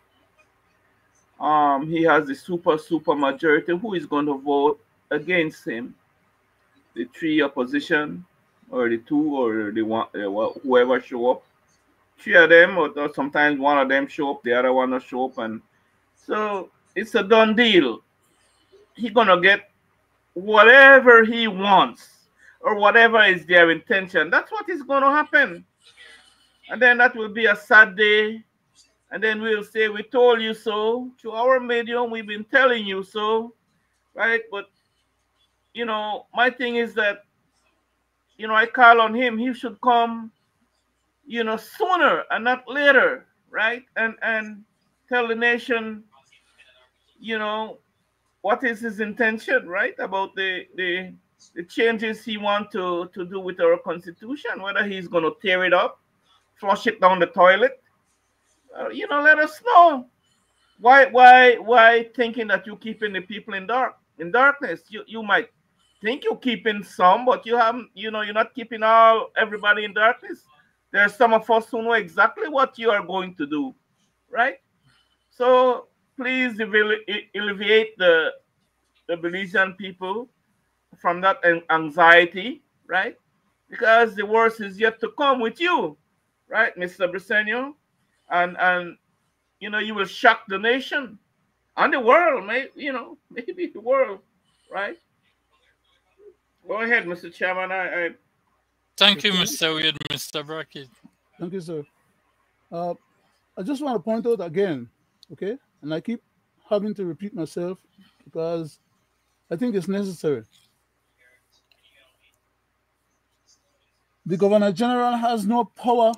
he has the super majority who is going to vote against him. The three opposition, or the two, or the one, whoever show up. Three of them, or sometimes one of them show up, the other one will show up, and so it's a done deal. He's gonna get whatever he wants, or whatever is their intention. That's what is gonna happen. And then that will be a sad day. And then we'll say, we told you so. To our medium, we've been telling you so, right? But, my thing is that, I call on him. He should come, sooner and not later, right? And tell the nation, what is his intention, right? About the changes he wants to do with our constitution, whether he's going to tear it up, flush it down the toilet. Let us know. Why thinking that you're keeping the people in darkness? You might think you're keeping some, but you haven't. You're not keeping everybody in darkness. There's some of us who know exactly what you are going to do, right? So please alleviate the Belizean people from that anxiety, right? Because the worst is yet to come with you, right, Mr. Briceño? And you will shock the nation and the world, maybe the world, right? Go ahead, Mr. Chairman. Thank you, Mr. Wade, Mr. Brackett. Thank you, sir. I just want to point out again, okay, and I keep having to repeat myself because I think it's necessary. The Governor General has no power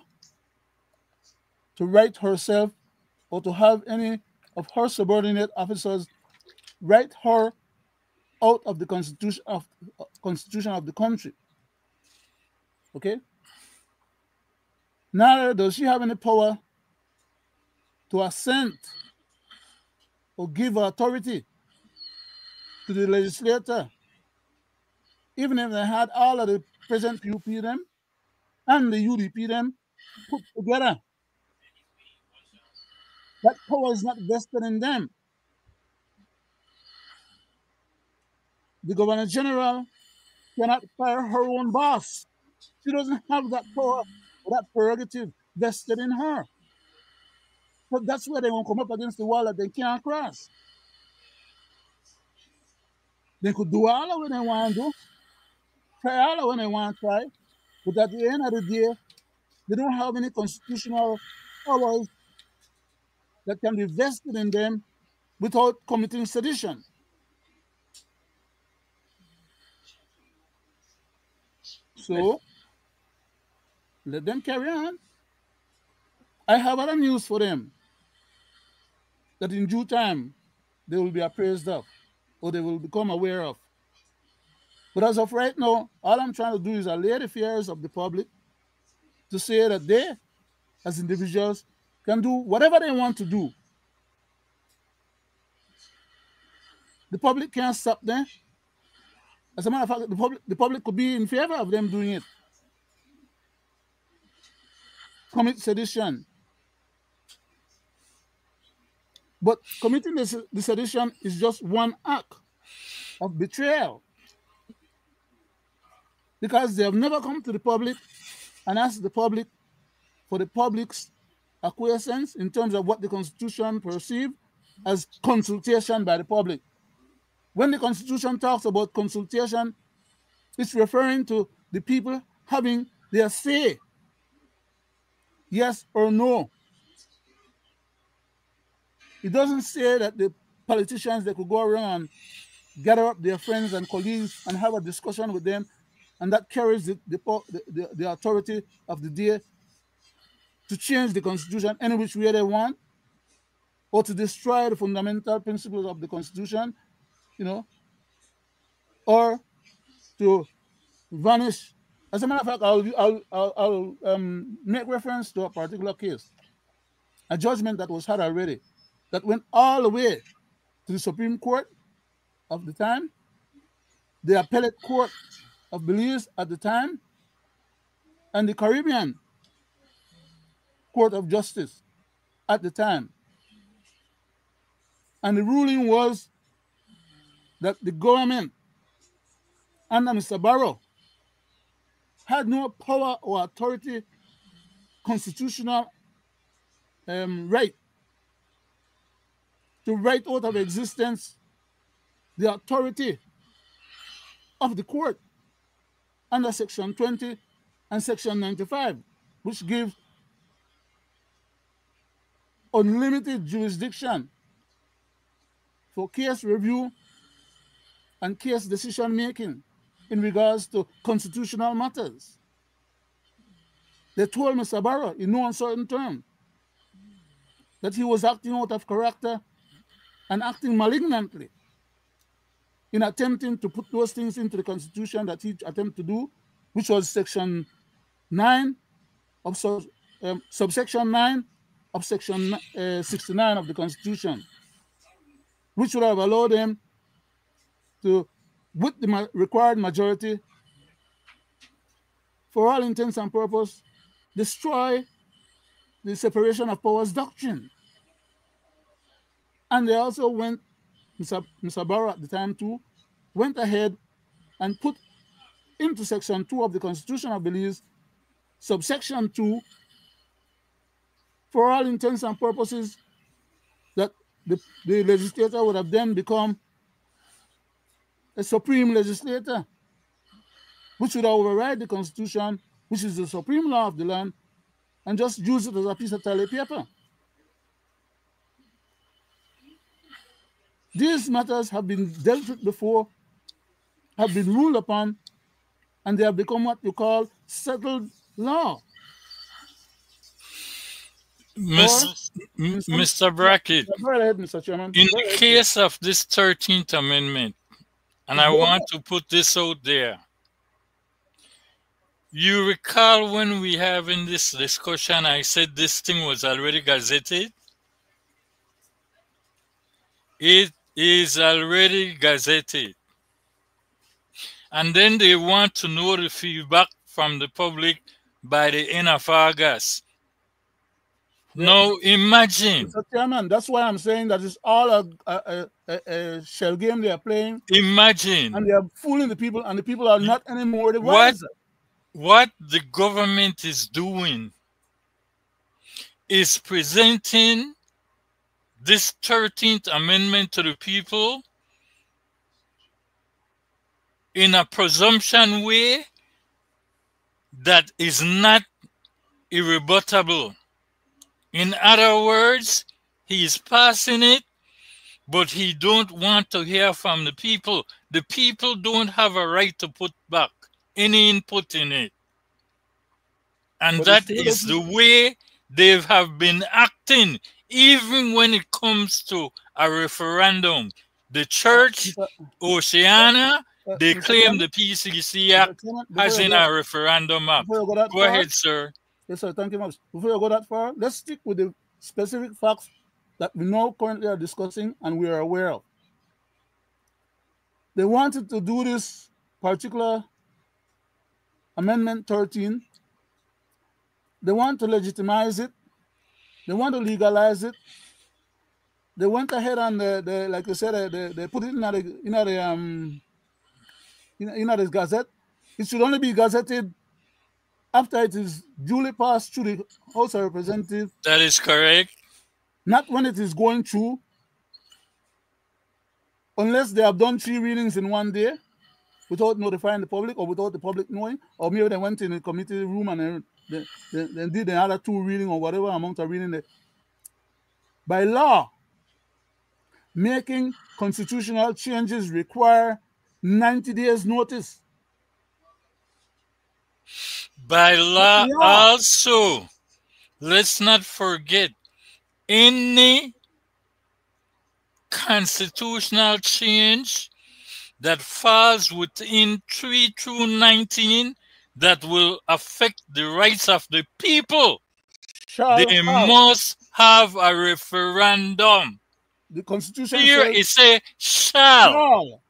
to write herself or to have any of her subordinate officers write her out of the constitution of the country. Okay. Neither does she have any power to assent or give authority to the legislator, even if they had all of the present PUP them and the UDP them put together. That power is not vested in them. The Governor General cannot fire her own boss. She doesn't have that power or that prerogative vested in her. So that's where they won't come up against the wall that they can't cross. They could do all of what they want to do, try all of what they want to try, but at the end of the day, they don't have any constitutional powers that can be vested in them without committing sedition. So let them carry on. I have other news for them that in due time they will be appraised of or they will become aware of. But as of right now, all I'm trying to do is allay the fears of the public to say that they, as individuals, can do whatever they want to do. The public can't stop them. As a matter of fact, the public could be in favor of them doing it. Commit sedition. But committing the sedition is just one act of betrayal. Because they have never come to the public and asked the public for the public's acquiescence in terms of what the Constitution perceives as consultation by the public. When the Constitution talks about consultation, it's referring to the people having their say, yes or no. It doesn't say that the politicians, they could go around and gather up their friends and colleagues and have a discussion with them, and that carries the authority of the day to change the Constitution any which way they want, or to destroy the fundamental principles of the Constitution, or to vanish. As a matter of fact, I'll make reference to a particular case, a judgment that was had already, that went all the way to the Supreme Court of the time, the Appellate Court of Belize at the time, and the Caribbean Court of Justice at the time. And the ruling was that the government under Mr. Barrow had no power or authority, constitutional right to write out of existence the authority of the court under Section 20 and Section 95, which gives unlimited jurisdiction for case review and case decision making in regards to constitutional matters. They told Mr. Barrow in no uncertain terms that he was acting out of character and acting malignantly in attempting to put those things into the Constitution that he attempted to do, which was Section 9 of subsection 9 of Section 69 of the Constitution, which would have allowed them to, with the required majority, for all intents and purposes, destroy the separation of powers doctrine. And they also went, Mr. Barrow at the time too, went ahead and put into Section 2 of the Constitution of Belize, subsection 2, for all intents and purposes, that the legislator would have then become a supreme legislator, which would override the Constitution, which is the supreme law of the land, and just use it as a piece of toilet paper. These matters have been dealt with before, have been ruled upon, and they have become what you call settled law. Mr. Brackett, go ahead, Mr. Chairman. In the case of this 13th Amendment, and I want to put this out there, you recall when we have in this discussion, I said this thing was already gazetted? It is already gazetted. And then they want to know the feedback from the public by the end of August. Yeah. Now imagine. Mr. Chairman, that's why I'm saying that it's all a shell game they are playing. Imagine. And they are fooling the people, and the people are not anymore the wiser. What the government is doing is presenting this 13th Amendment to the people in a presumption way that is not irrebuttable. In other words, he is passing it, but he don't want to hear from the people. The people don't have a right to put back any input in it. And that is the way they have been acting, even when it comes to a referendum. The church, Oceania, they claim the PCC Act as in a referendum act. Go ahead, sir. Yes, sir. Thank you much. Before you go that far, let's stick with the specific facts that we now currently are discussing and we are aware of. They wanted to do this particular Amendment 13. They want to legitimize it. They want to legalize it. They went ahead and like you said, they put it in the Gazette. It should only be gazetted after it is duly passed through the House of Representatives. That is correct. Not when it is going through, unless they have done 3 readings in one day without notifying the public or without the public knowing, or maybe they went in a committee room and they did the other 2 readings or whatever amount of reading. By law, making constitutional changes require 90 days notice. By law also, let's not forget, any constitutional change that falls within 3 through 19 that will affect the rights of the people, they must have a referendum. The Constitution here says, it says shall.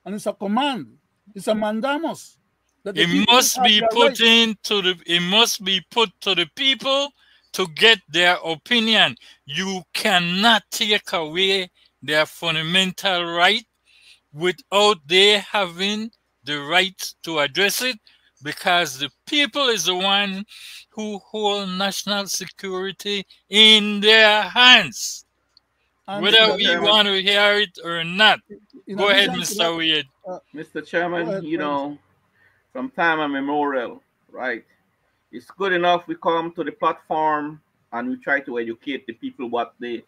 And it's a command. It's a mandamus. It must be put it must be put to the people to get their opinion. You cannot take away their fundamental right without they having the right to address it, because the people is the one who hold national security in their hands. And whether we want to hear it or not. Go ahead, Mr. Weird. Mr. Chairman, you know, from time immemorial, right? It's good enough we come to the platform and we try to educate the people what the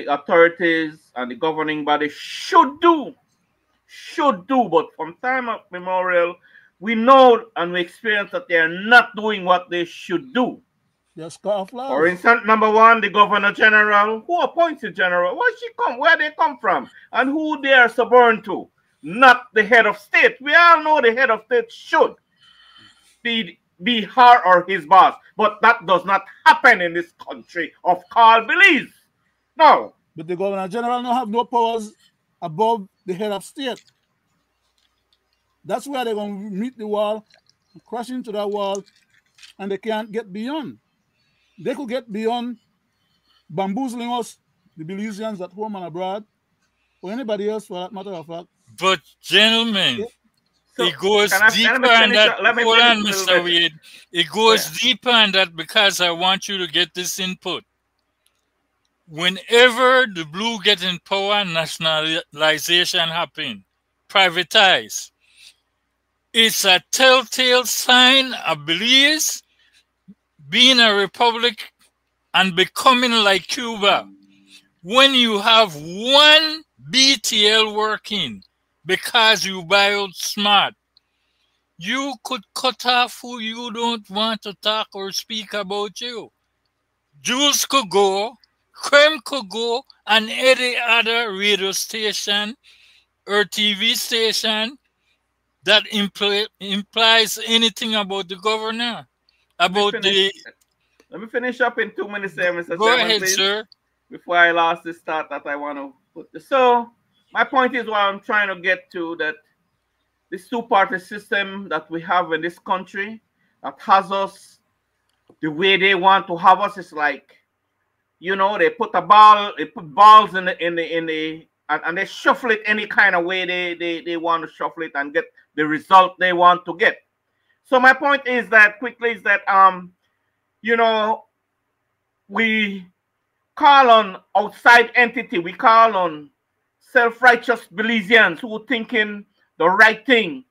authorities and the governing body should do. But from time immemorial, we know and we experience that they are not doing what they should do. Yes, for instance, number 1, the Governor General. Who appoints the General? Where they come from? And who they are suborn to? Not the head of state. We all know the head of state should be her or his boss. But that does not happen in this country of called Belize. No. But the Governor General don't have no powers above the head of state. That's where they're going to meet the wall, crash into that wall, and they can't get beyond. They could get beyond bamboozling us, the Belizeans at home and abroad, or anybody else for that matter of fact. But gentlemen, it goes deeper than that. Hold on, Mr. Weed. It goes deeper than that because I want you to get this input. Whenever the blue get in power, nationalization happen, privatize. It's a telltale sign of Belize being a republic and becoming like Cuba, when you have one BTL working because you buy out smart, you could cut off who you don't want to talk or speak about you. Jules could go, Krem could go, and any other radio station or TV station that implies anything about the governor, about the... Let me finish up in 2 minutes there, Mr. Go Chairman, ahead, please. sir. Before I lost this thought that I want to put this. So my point is what I'm trying to get to, that this two-party system that we have in this country that has us the way they want to have us is like, you know, they put balls in the and they shuffle it any kind of way they want to shuffle it and get the result they want to get. So my point is that quickly is that you know, we call on outside entity, we call on self-righteous Belizeans who are thinking the right thing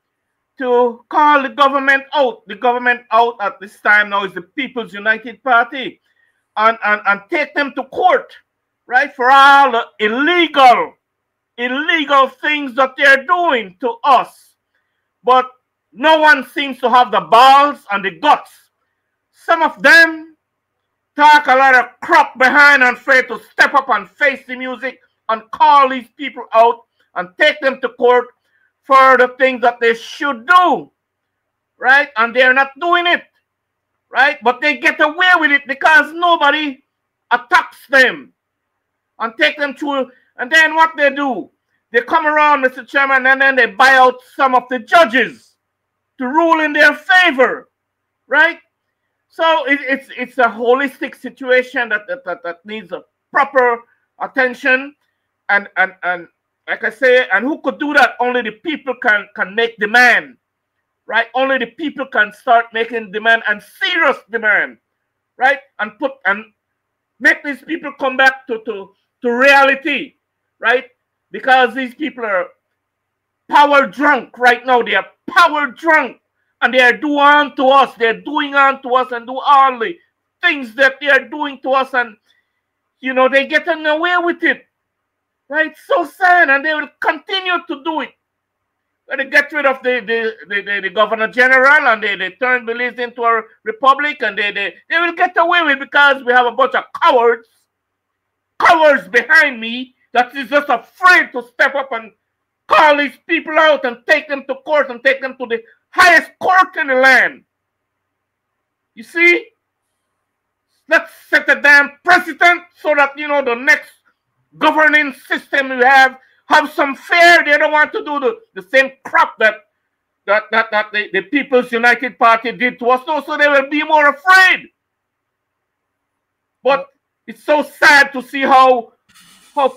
to call the government out. The government out at this time now is the People's United Party, and take them to court, right, for all the illegal things that they're doing to us. But no one seems to have the balls and the guts. Some of them talk a lot of crap behind and afraid to step up and face the music and call these people out and take them to court for the things that they should do, right? And they're not doing it, right? But they get away with it because nobody attacks them and take them through. And then what they do, they come around, Mr. Chairman, and then they buy out some of the judges to rule in their favor, right? So it's a holistic situation that needs a proper attention, and like I say, and who could do that? Only the people can make demand, right? Only the people can start making demand, and serious demand, right? And make these people come back to reality, right? Because these people are power drunk right now. They are power drunk. And they are doing unto us. They're doing unto us and do all the things that they are doing to us. And, you know, they're getting away with it. Right? So sad. And they will continue to do it. They get rid of the governor general, and they turn Belize into a republic. And they will get away with it because we have a bunch of cowards behind me that is just afraid to step up and call these people out and take them to court and take them to the highest court in the land. You see? Let's set a damn precedent so that, you know, the next governing system we have some fear. They don't want to do the same crap that the People's United Party did to us. So they will be more afraid. But it's so sad to see how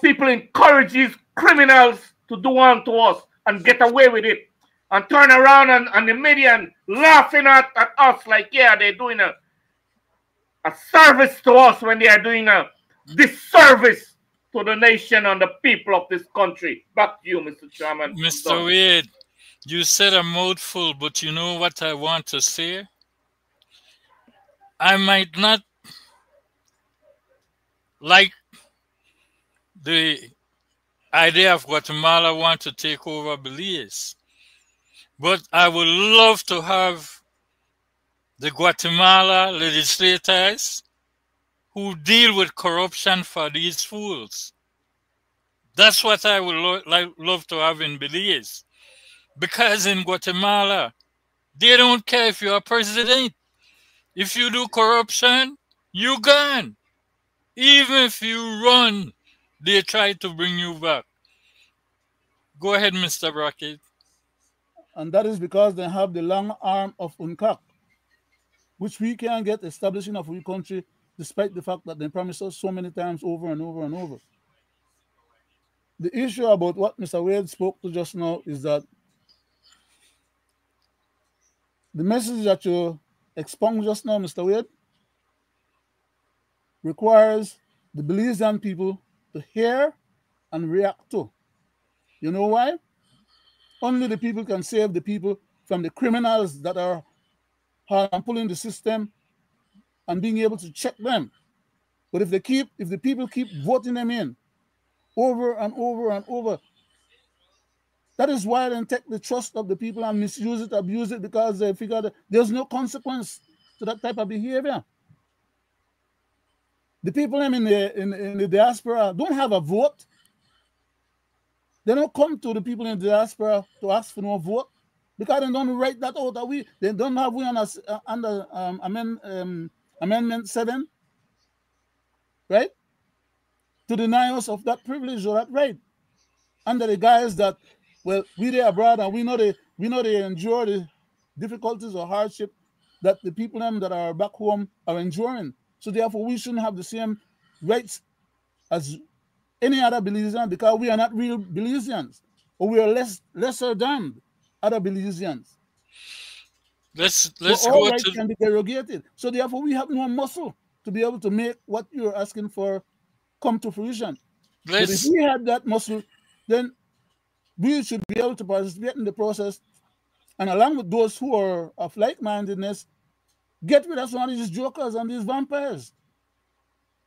people encourage these criminals to do unto us and get away with it, and turn around and the media and laughing at us like, yeah, they're doing a service to us when they are doing a disservice to the nation and the people of this country. Back to you, Mr. Chairman. Mr. Wade, you said a mouthful, but you know what I want to say? I might not like the idea of Guatemala want to take over Belize, but I would love to have the Guatemala legislators who deal with corruption for these fools. That's what I would love to have in Belize. Because in Guatemala, they don't care if you're a president. If you do corruption, you're gone. Even if you run, they try to bring you back. Go ahead, Mr. Brackett. And that is because they have the long arm of UNCAC, which we can't get establishing of our country, despite the fact that they promised us so many times over and over and over. The issue about what Mr. Wade spoke to just now is that the message that you expound just now, Mr. Wade, requires the Belizean people to hear and react to. You know why? Only the people can save the people from the criminals that are pulling the system and being able to check them. But if the people keep voting them in over and over and over, that is why they take the trust of the people and misuse it, abuse it, because they figure that there's no consequence to that type of behavior. The people in the diaspora don't have a vote. They don't come to the people in the diaspora to ask for no vote because they don't write that out. They don't have we under Amendment 7, right? To deny us of that privilege or that right. Under the guise that, well, we there abroad and we know they endure the difficulties or hardship that the people that are back home are enduring. So therefore, we shouldn't have the same rights as any other Belizean because we are not real Belizeans, or we are lesser than other Belizeans. Let's so go all rights to can be derogated. So therefore, we have no muscle to be able to make what you're asking for come to fruition. But if we had that muscle, then we should be able to participate in the process, and along with those who are of like-mindedness, get rid of some of these jokers and these vampires.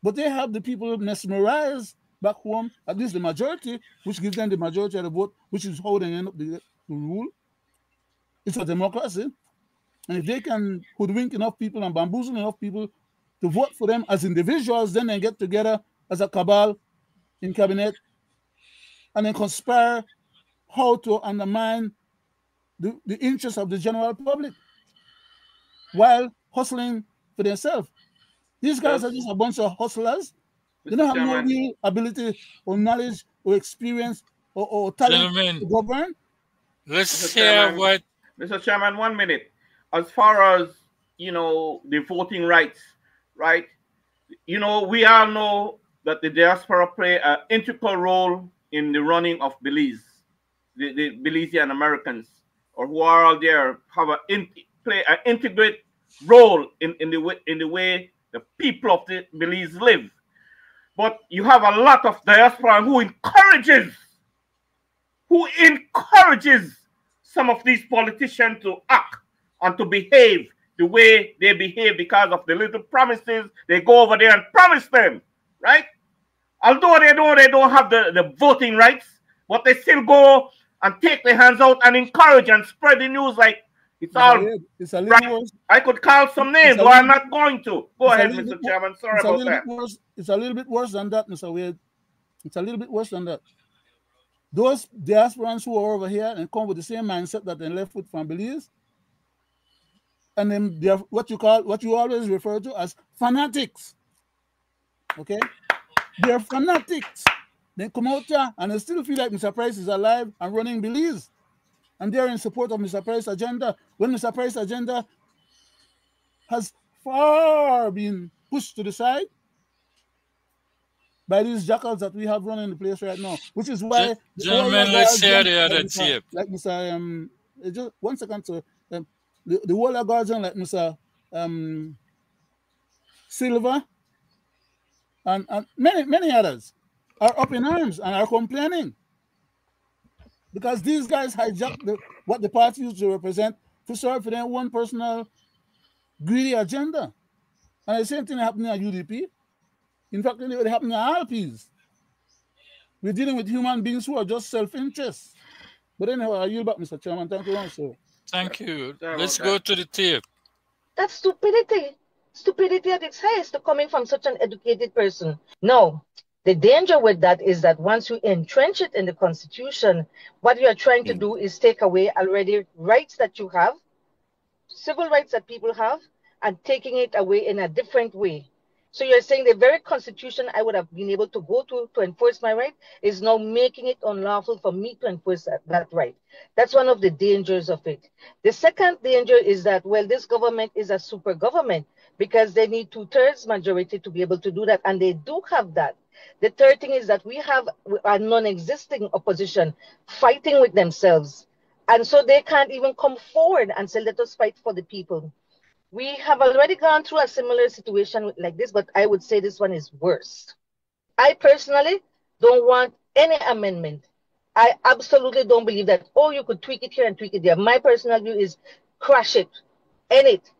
But they have the people mesmerized back home, at least the majority, which gives them the majority of the vote, which is how they end up the rule. It's a democracy. And if they can hoodwink enough people and bamboozle enough people to vote for them as individuals, then they get together as a cabal in cabinet and then conspire how to undermine the interests of the general public while hustling for themselves. These guys are just a bunch of hustlers. They don't have no real ability or knowledge or experience or talent to govern. Let's hear what... Mr. Chairman, 1 minute. As far as, the voting rights, right? We all know that the diaspora play an integral role in the running of Belize. The Belizean Americans, or who are all there, play an integrate role in the way the people of the Belize live. But you have a lot of diaspora who encourages some of these politicians to act and to behave the way they behave because of the little promises they go over there and promise them, right? Although they don't have the voting rights, but they still go and take their hands out and encourage and spread the news like it's all right. I could call some names, but I'm not going to. Go ahead, Mr. Chairman. Sorry about that. It's a little bit worse than that, Mr. Wade. It's a little bit worse than that. Those diasporans who are over here and come with the same mindset that they left with from Belize, and then they're what you always refer to as fanatics. Okay? They're fanatics. They come out here and they still feel like Mr. Price is alive and running Belize. And they're in support of Mr. Price's agenda, when Mr. Price's agenda has far been pushed to the side by these jackals that we have running the place right now. Which is why... Gentlemen, let's hear the other tip. Like Mr. Just 1 second, sir. The Waller Guardian, like Mr. Silva, and many others, are up in arms and are complaining. Because these guys hijacked what the party used to represent to serve for their own personal greedy agenda. And the same thing happening at UDP. In fact, it happened at RPs. We're dealing with human beings who are just self-interest. But anyway, I yield back, Mr. Chairman. Thank you very much, sir. Thank you. Let's go to the tape. That's stupidity. Stupidity at its highest coming from such an educated person. No. The danger with that is that once you entrench it in the Constitution, what you are trying to do is take away already rights that you have, civil rights that people have, and taking it away in a different way. So you're saying the very Constitution I would have been able to go to enforce my right is now making it unlawful for me to enforce that right. That's one of the dangers of it. The second danger is that, well, this government is a super government because they need 2/3 majority to be able to do that, and they do have that. The third thing is that we have a non-existing opposition fighting with themselves. And so they can't even come forward and say, let us fight for the people. We have already gone through a similar situation like this, but I would say this one is worse. I personally don't want any amendment. I absolutely don't believe that, oh, you could tweak it here and tweak it there. My personal view is crush it, end it.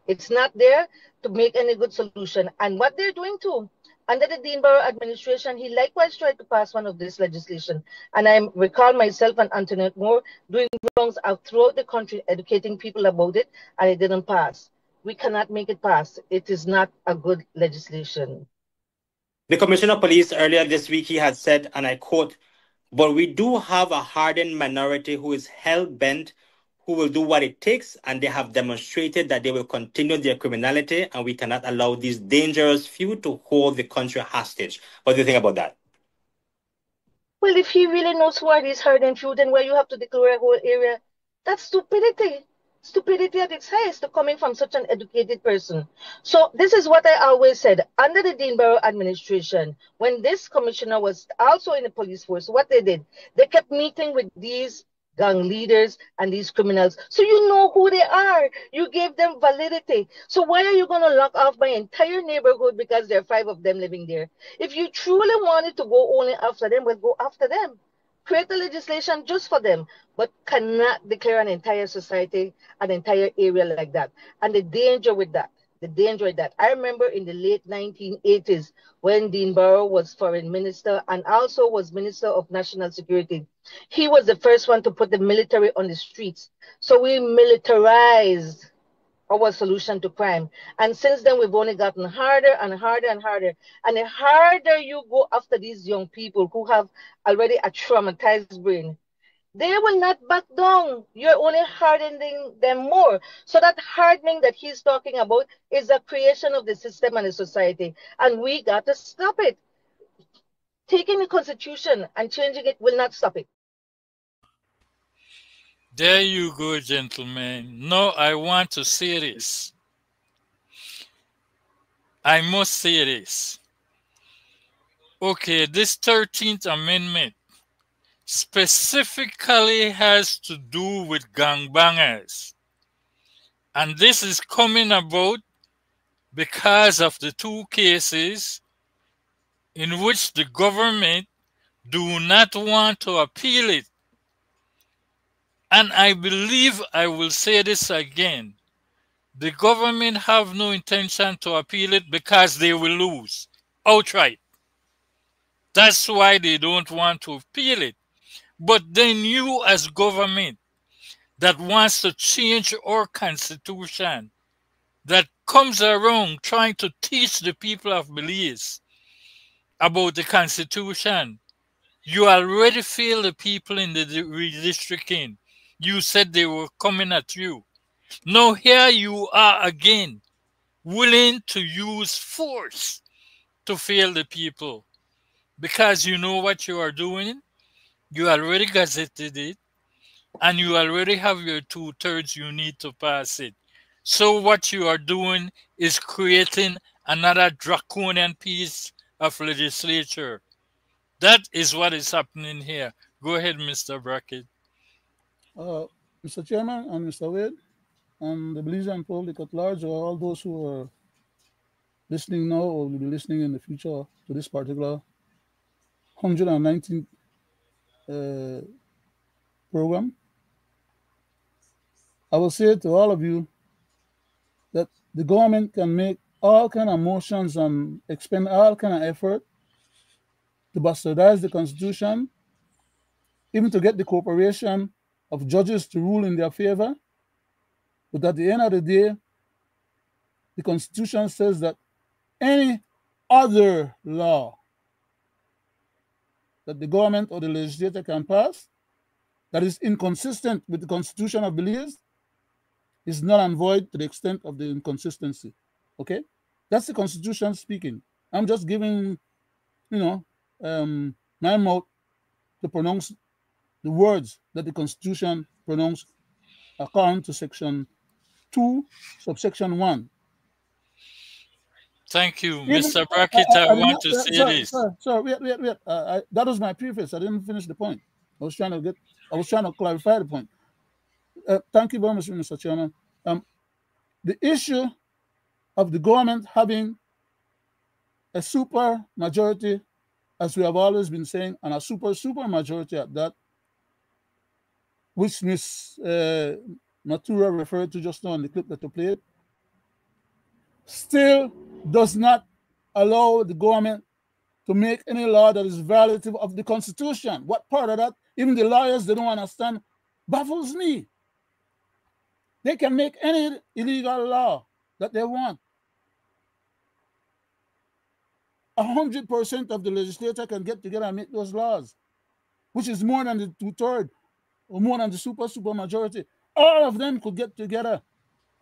It's not there. to make any good solution. And what they're doing too, under the Dean Barrow administration, he likewise tried to pass one of this legislation. And I recall myself and Antoinette Moore doing wrongs out throughout the country, educating people about it, and it didn't pass. We cannot make it pass. It is not a good legislation. The Commissioner of Police earlier this week, he had said, and I quote, "But we do have a hardened minority who is hell-bent, who will do what it takes, and they have demonstrated that they will continue their criminality, and we cannot allow these dangerous few to hold the country hostage." What do you think about that? Well, if he really knows who are these hardened few, then why you have to declare a whole area? That's stupidity. Stupidity at its highest, coming from such an educated person. So this is what I always said. Under the Dean Barrow administration, when this commissioner was also in the police force, what they did, they kept meeting with these gang leaders and these criminals. So you know who they are. You gave them validity. So why are you going to lock off my entire neighborhood because there are 5 of them living there? If you truly wanted to go only after them, well, go after them. Create a legislation just for them, but cannot declare an entire society, an entire area like that. And the danger with that, I remember in the late 1980s when Dean Barrow was foreign minister and also was minister of national security. He was the first one to put the military on the streets. So we militarized our solution to crime. And since then, we've only gotten harder and harder and harder. And the harder you go after these young people who have already a traumatized brain, they will not back down. You're only hardening them more. So that hardening that he's talking about is a creation of the system and the society. And we got to stop it. Taking the constitution and changing it will not stop it. There you go, gentlemen. Now I want to say this. I must say this. Okay, this 13th Amendment specifically has to do with gangbangers. And this is coming about because of the 2 cases in which the government do not want to appeal it. And I believe I will say this again. The government have no intention to appeal it because they will lose outright. That's why they don't want to appeal it. But then you as government that wants to change our constitution, that comes around trying to teach the people of Belize about the constitution, you already failed the people in the redistricting. You said they were coming at you. Now here you are again, willing to use force to fail the people. Because you know what you are doing, you already gazetted it, and you already have your 2/3 you need to pass it. So what you are doing is creating another draconian piece of legislature. That is what is happening here. Go ahead, Mr. Brackett. Mr. Chairman and Mr. Wade, and the Belizean public at large, or all those who are listening now or will be listening in the future to this particular 119th program, I will say to all of you that the government can make all kind of motions and expend all kind of effort to bastardize the Constitution, even to get the cooperation of judges to rule in their favor. But at the end of the day, the Constitution says that any other law that the government or the legislature can pass that is inconsistent with the Constitution of Belize is null and void to the extent of the inconsistency. Okay? That's the Constitution speaking. I'm just giving, my mouth to pronounce the words that the Constitution pronounced according to Section 2, subsection 1. Thank you, Mr. Brackett. I want to say this. Sir, wait. That was my preface. I didn't finish the point. I was trying to clarify the point. Thank you very much, Mr. Chairman. The issue of the government having a super majority, as we have always been saying, and a super majority at that, which Ms. Matura referred to just now in the clip that you played, still does not allow the government to make any law that is violative of the Constitution. What part of that, even the lawyers, they don't understand, baffles me. They can make any illegal law that they want. 100% of the legislature can get together and make those laws, which is more than the 2/3 or more than the super majority. All of them could get together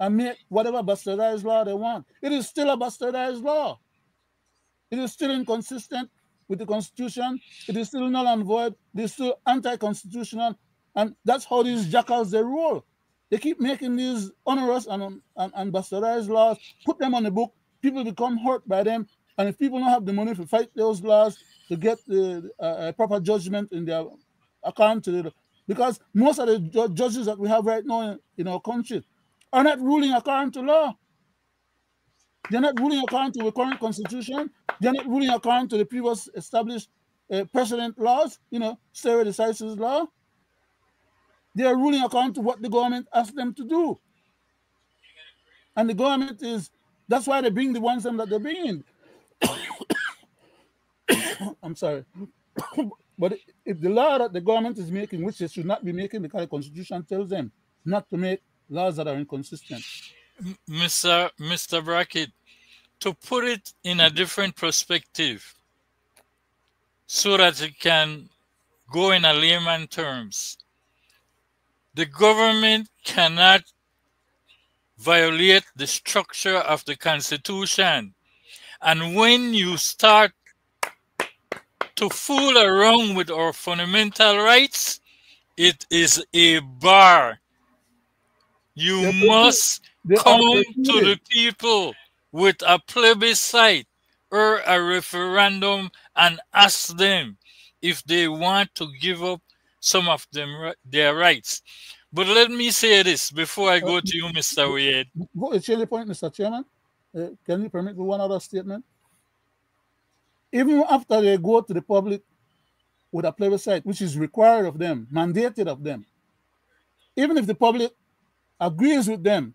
and make whatever bastardized law they want. It is still a bastardized law. It is still inconsistent with the Constitution. It is still null and void. It is still anti-constitutional. And that's how these jackals, they roll. They keep making these onerous and bastardized laws, put them on the book. People become hurt by them. And if people don't have the money to fight those laws to get the proper judgment in their account, because most of the judges that we have right now in our country are not ruling according to law. They're not ruling according to the current constitution. They're not ruling according to the previous established precedent laws, stare decisis law. They are ruling according to what the government asked them to do. And the government that's why they bring the ones that they bring in. I'm sorry. But if the law that the government is making, which they should not be making, the kind of constitution tells them not to make laws that are inconsistent. Mr. Brackett, to put it in a different perspective so that it can go in a layman terms, the government cannot violate the structure of the Constitution. And when you start to fool around with our fundamental rights, it is a bar. You must come to the people with a plebiscite or a referendum and ask them if they want to give up some of their rights. But let me say this before I go to you, Mr. Wade. Go to the point, Mr. Chairman. Can you permit me one other statement? Even after they go to the public with a plebiscite, which is required of them, mandated of them, even if the public agrees with them,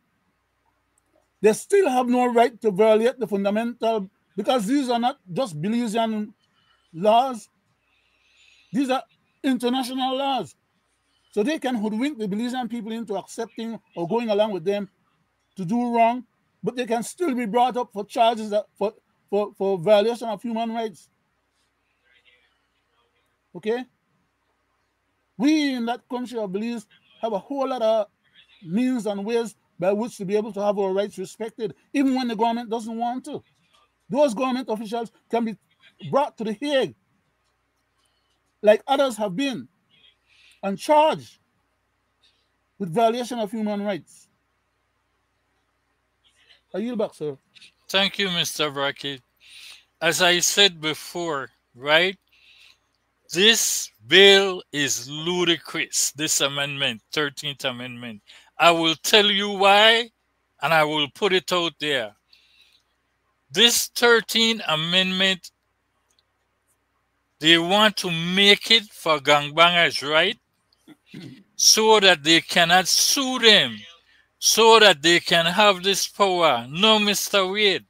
they still have no right to violate the fundamental, because these are not just Belizean laws. These are international laws. So they can hoodwink the Belizean people into accepting or going along with them to do wrong, but they can still be brought up for charges for violation of human rights. Okay? We in that country of Belize have a whole lot of means and ways by which to be able to have our rights respected, even when the government doesn't want to. Those government officials can be brought to the Hague, like others have been, and charged with violation of human rights. I yield back, sir. Thank you, Mr. Brackett. As I said before, right? This bill is ludicrous, this amendment, 13th Amendment. I will tell you why, and I will put it out there. This 13th Amendment, they want to make it for gangbangers, right? So that they cannot sue them, so that they can have this power. No, Mr. Wade.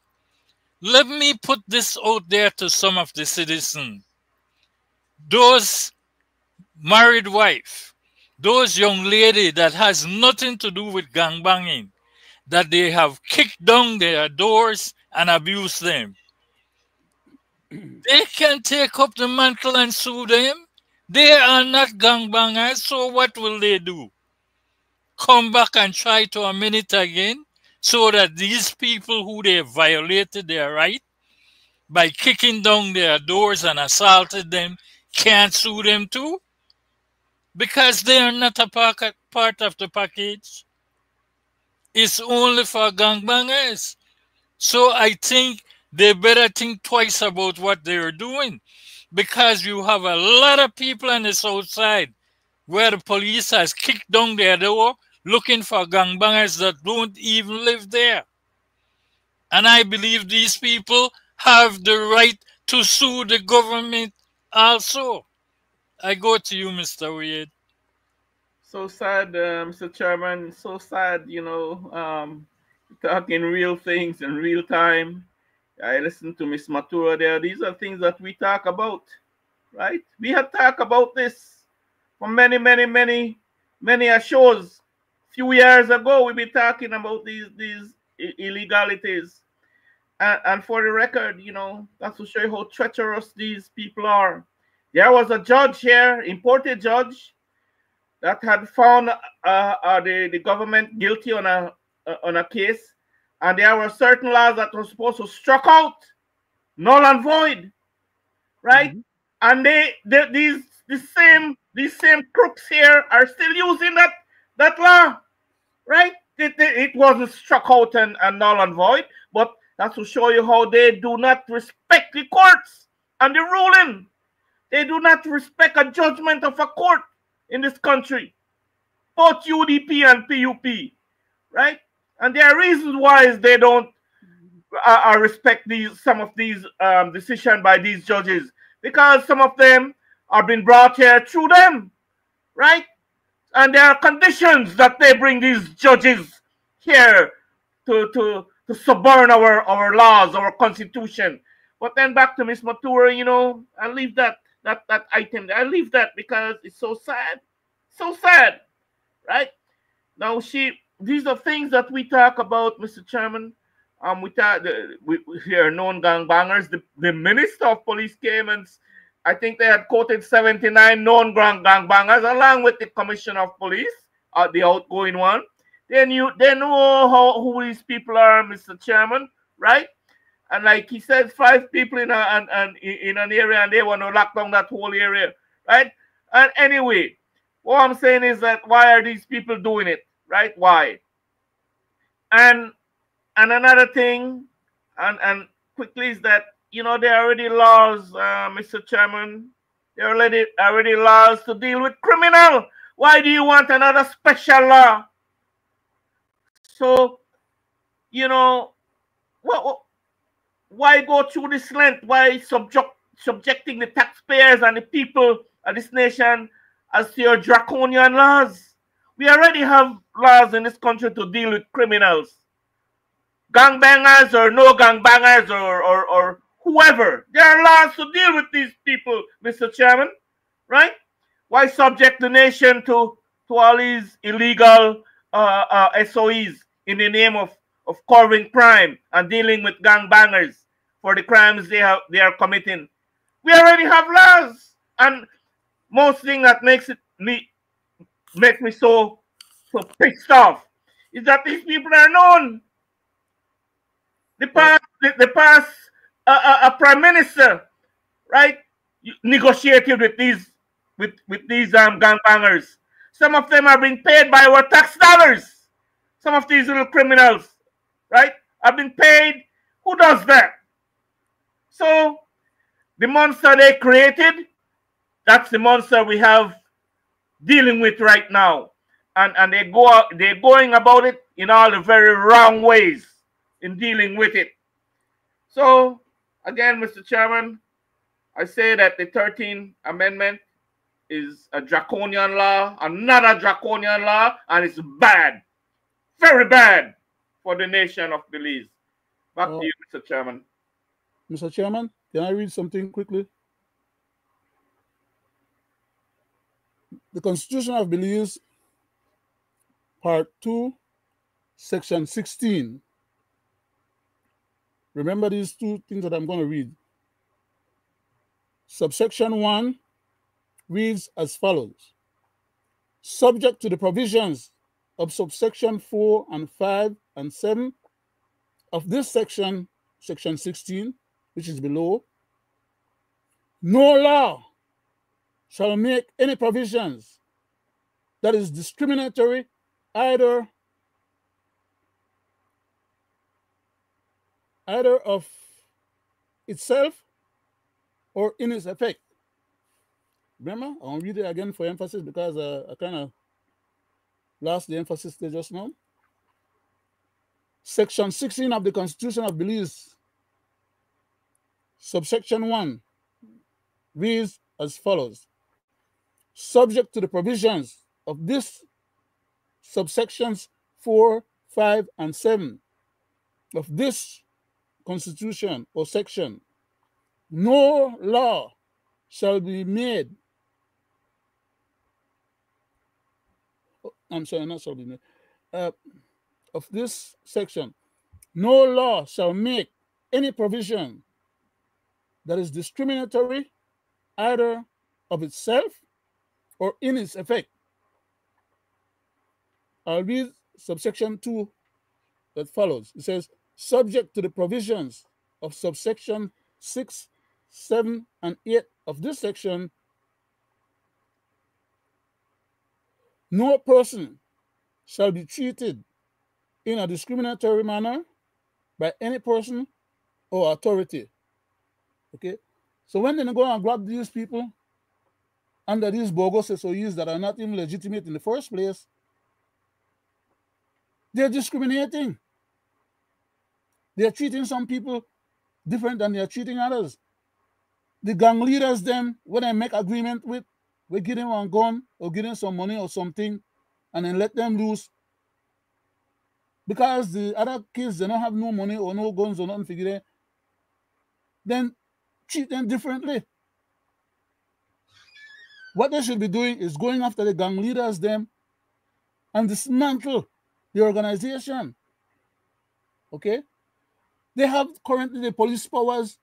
Let me put this out there to some of the citizens. Those married wife, those young lady that has nothing to do with gangbanging, that they have kicked down their doors and abused them. They can take up the mantle and sue them. They are not gangbangers, so what will they do? Come back and try to amend it again so that these people who they violated their right by kicking down their doors and assaulted them can't sue them too? Because they are not a part of the package. It's only for gangbangers. So I think they better think twice about what they're doing, because you have a lot of people on the south side where the police has kicked down their door looking for gangbangers that don't even live there. And I believe these people have the right to sue the government also. I go to you, Mr. Wade. So sad, Mr. Chairman. So sad, talking real things in real time. I listened to Miss Matura there. These are things that we talk about, right? We had talked about this for many shows. Few years ago, we be talking about these illegalities. And for the record, you know, that's to show you how treacherous these people are. There was a judge here, imported judge, that had found the government guilty on a case, and there were certain laws that were supposed to struck out, null and void, right? Mm-hmm. And these same crooks here are still using that law, right? It wasn't struck out and null and void, but that's to show you how they do not respect the courts and the ruling. They do not respect a judgment of a court in this country, both UDP and PUP, right? And there are reasons why they don't respect some of these decisions by these judges, because some of them are being brought here through them, right? And there are conditions that they bring these judges here to subvert our laws, our constitution. But then back to Miss Matura, you know, I leave that item. I leave that because it's so sad, right? Now these are things that we talk about, Mr. Chairman. We hear known gangbangers. The Minister of Police came and I think they had quoted 79 known gangbangers along with the Commissioner of Police, the outgoing one. They know who these people are, Mr. Chairman, right? And like he said, 5 people in an area, and they want to lock down that whole area, right? And anyway, what I'm saying is that why are these people doing it, right? Why? And another thing, and quickly, is that, you know, there are already laws, Mr. Chairman. There are already laws to deal with criminal. Why do you want another special law? So, you know, why go through this length? Why subjecting the taxpayers and the people of this nation as to your draconian laws? We already have laws in this country to deal with criminals. Gangbangers or no gangbangers or whoever. There are laws to deal with these people, Mr. Chairman, right? Why subject the nation to all these illegal SOEs in the name of curbing crime and dealing with gangbangers for the crimes they are committing? We already have laws, and most thing that makes me so pissed off is that these people are known. The past prime minister, right, negotiated with these gangbangers. Some of them are being paid by our tax dollars. Some of these little criminals, right, have been paid. Who does that? So the monster they created, that's the monster we have dealing with right now. And they're going about it in all the very wrong ways in dealing with it. So again, Mr. Chairman, I say that the 13th Amendment is a draconian law, another draconian law, and it's bad, very bad for the nation of Belize. Back to you, Mr. Chairman. Mr. Chairman, can I read something quickly? The Constitution of Belize, Part 2, Section 16. Remember these 2 things that I'm going to read. Subsection 1 reads as follows. Subject to the provisions of subsection 4 and 5 and 7 of this section, Section 16, which is below, no law shall make any provisions that is discriminatory either of itself or in its effect. Remember, I'll read it again for emphasis because I kind of lost the emphasis there just now. Section 16 of the Constitution of Belize, subsection 1, reads as follows. Subject to the provisions of this subsections 4, 5, and 7 of this constitution or section, no law shall be made. I'm sorry, not shall be made. Of this section, no law shall make any provision that is discriminatory either of itself or in its effect. I'll read subsection 2 that follows. It says, subject to the provisions of subsection 6, 7, and 8 of this section, no person shall be treated in a discriminatory manner by any person or authority. Okay? So when they go and grab these people under these bogus SOEs that are not even legitimate in the first place, they're discriminating. They're treating some people different than they're treating others. The gang leaders, then, when they make agreement with, we give them a gun or give them some money or something, and then let them loose. Because the other kids, they don't have no money or no guns or nothing to give them, then treat them differently. What they should be doing is going after the gang leaders, them, and dismantle the organization. Okay? They have currently the police powers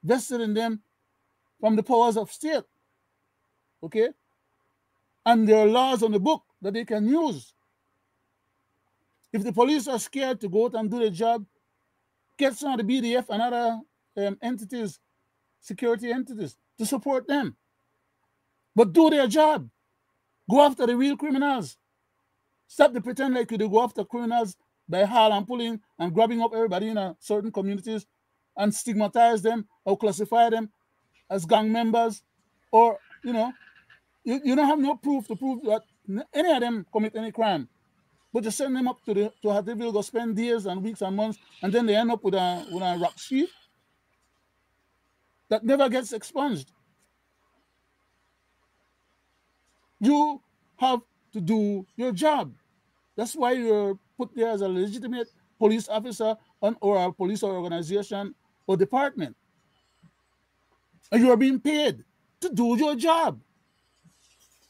vested in them from the powers of state. Okay? And there are laws on the book that they can use. If the police are scared to go out and do their job, get some of the BDF and other entities, security entities, to support them. But do their job. Go after the real criminals. Stop the pretend like you do go after criminals by haul and pulling and grabbing up everybody in certain communities and stigmatize them or classify them as gang members, or, you know, you don't have no proof to prove that any of them commit any crime. But you send them up to Hattieville, go spend days and weeks and months, and then they end up with a rap sheet that never gets expunged. You have to do your job. That's why you're put there as a legitimate police officer or a police organization or department. And you are being paid to do your job.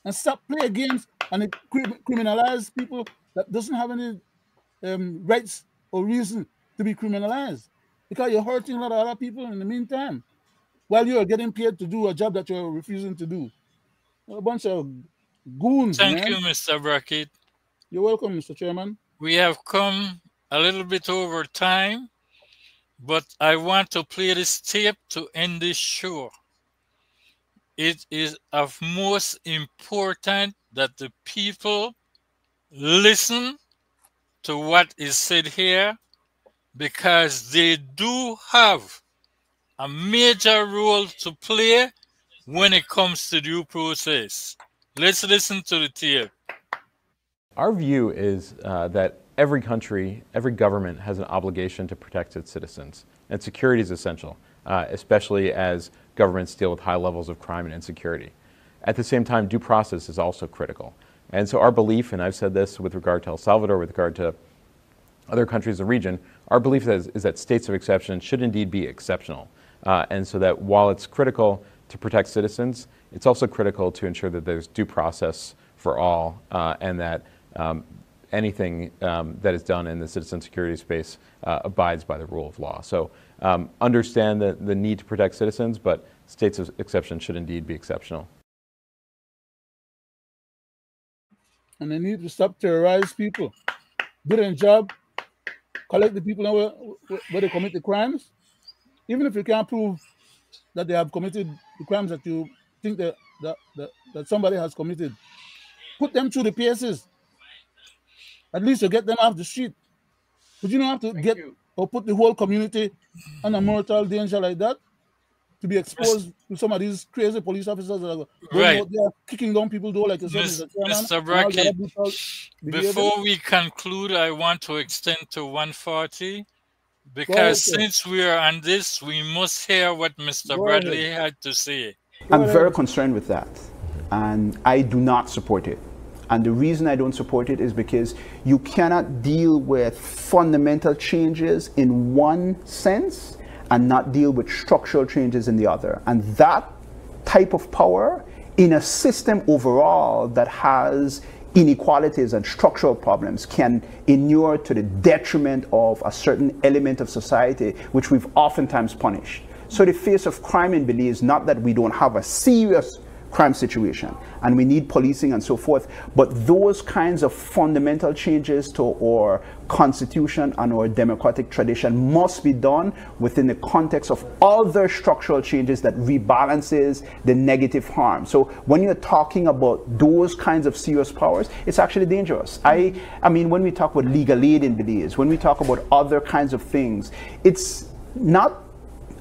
And stop playing games and criminalize people that doesn't have any rights or reason to be criminalized. Because you're hurting a lot of other people in the meantime, while you're getting paid to do a job that you're refusing to do. A bunch of goons, Thank man. you, Mr. Brackett. You're welcome, Mr. Chairman. We have come a little bit over time, but I want to play this tape to end this show. It is of most important that the people listen to what is said here, because they do have a major role to play when it comes to due process. Let's listen to the tape. Our view is that every country, every government has an obligation to protect its citizens, and security is essential, especially as governments deal with high levels of crime and insecurity. At the same time, due process is also critical. And so our belief, and I've said this with regard to El Salvador, with regard to other countries of the region, our belief is that states of exception should indeed be exceptional. And so that while it's critical to protect citizens, it's also critical to ensure that there's due process for all, and that anything that is done in the citizen security space abides by the rule of law. So understand the need to protect citizens, but states of exception should indeed be exceptional. And they need to stop terrorizing people. Do their job, collect the people where they commit the crimes. Even if you can't prove that they have committed the crimes that you think that somebody has committed, put them through the PSs. At least you get them off the street. But you don't have to or put the whole community under mortal danger like that to be exposed to some of these crazy police officers that are going out there kicking down people door like you said, Mr. Brackett, before we conclude, I want to extend to 140, because since we are on this, we must hear what Mr. Bradley had to say. I'm very concerned with that, and I do not support it. And the reason I don't support it is because you cannot deal with fundamental changes in one sense and not deal with structural changes in the other. And that type of power in a system overall that has inequalities and structural problems can inure to the detriment of a certain element of society, which we've oftentimes punished. So the face of crime in Belize is not that we don't have a serious crime situation and we need policing and so forth, but those kinds of fundamental changes to our constitution and our democratic tradition must be done within the context of other structural changes that rebalances the negative harm. So when you're talking about those kinds of serious powers, it's actually dangerous. I mean, when we talk about legal aid in Belize, when we talk about other kinds of things, it's not,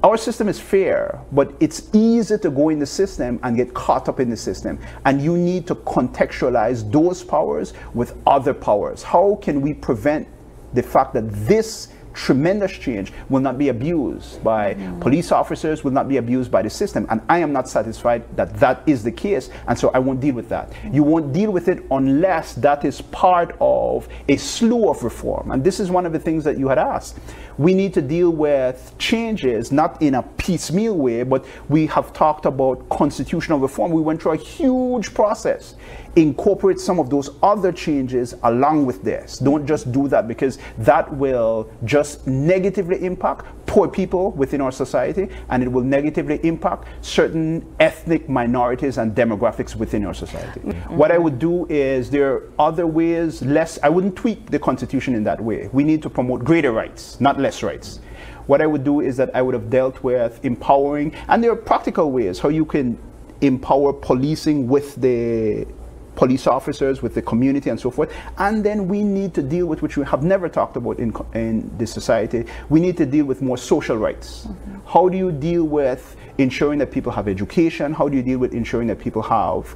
our system is fair, but it's easy to go in the system and get caught up in the system. And you need to contextualize those powers with other powers. How can we prevent the fact that this tremendous change will not be abused by police officers, will not be abused by the system? And I am not satisfied that that is the case, and so I won't deal with that. You won't deal with it unless that is part of a slew of reform. And this is one of the things that you had asked. We need to deal with changes, not in a piecemeal way, but we have talked about constitutional reform. We went through a huge process. Incorporate some of those other changes along with this. Don't just do that, because that will just negatively impact poor people within our society, and it will negatively impact certain ethnic minorities and demographics within our society. What I would do is, there are other ways, I wouldn't tweak the Constitution in that way. We need to promote greater rights, not less rights. What I would do is that I would have dealt with empowering, and there are practical ways how you can empower policing with the police officers, with the community and so forth. And then we need to deal with, which we have never talked about in this society, we need to deal with more social rights. How do you deal with ensuring that people have education? How do you deal with ensuring that people have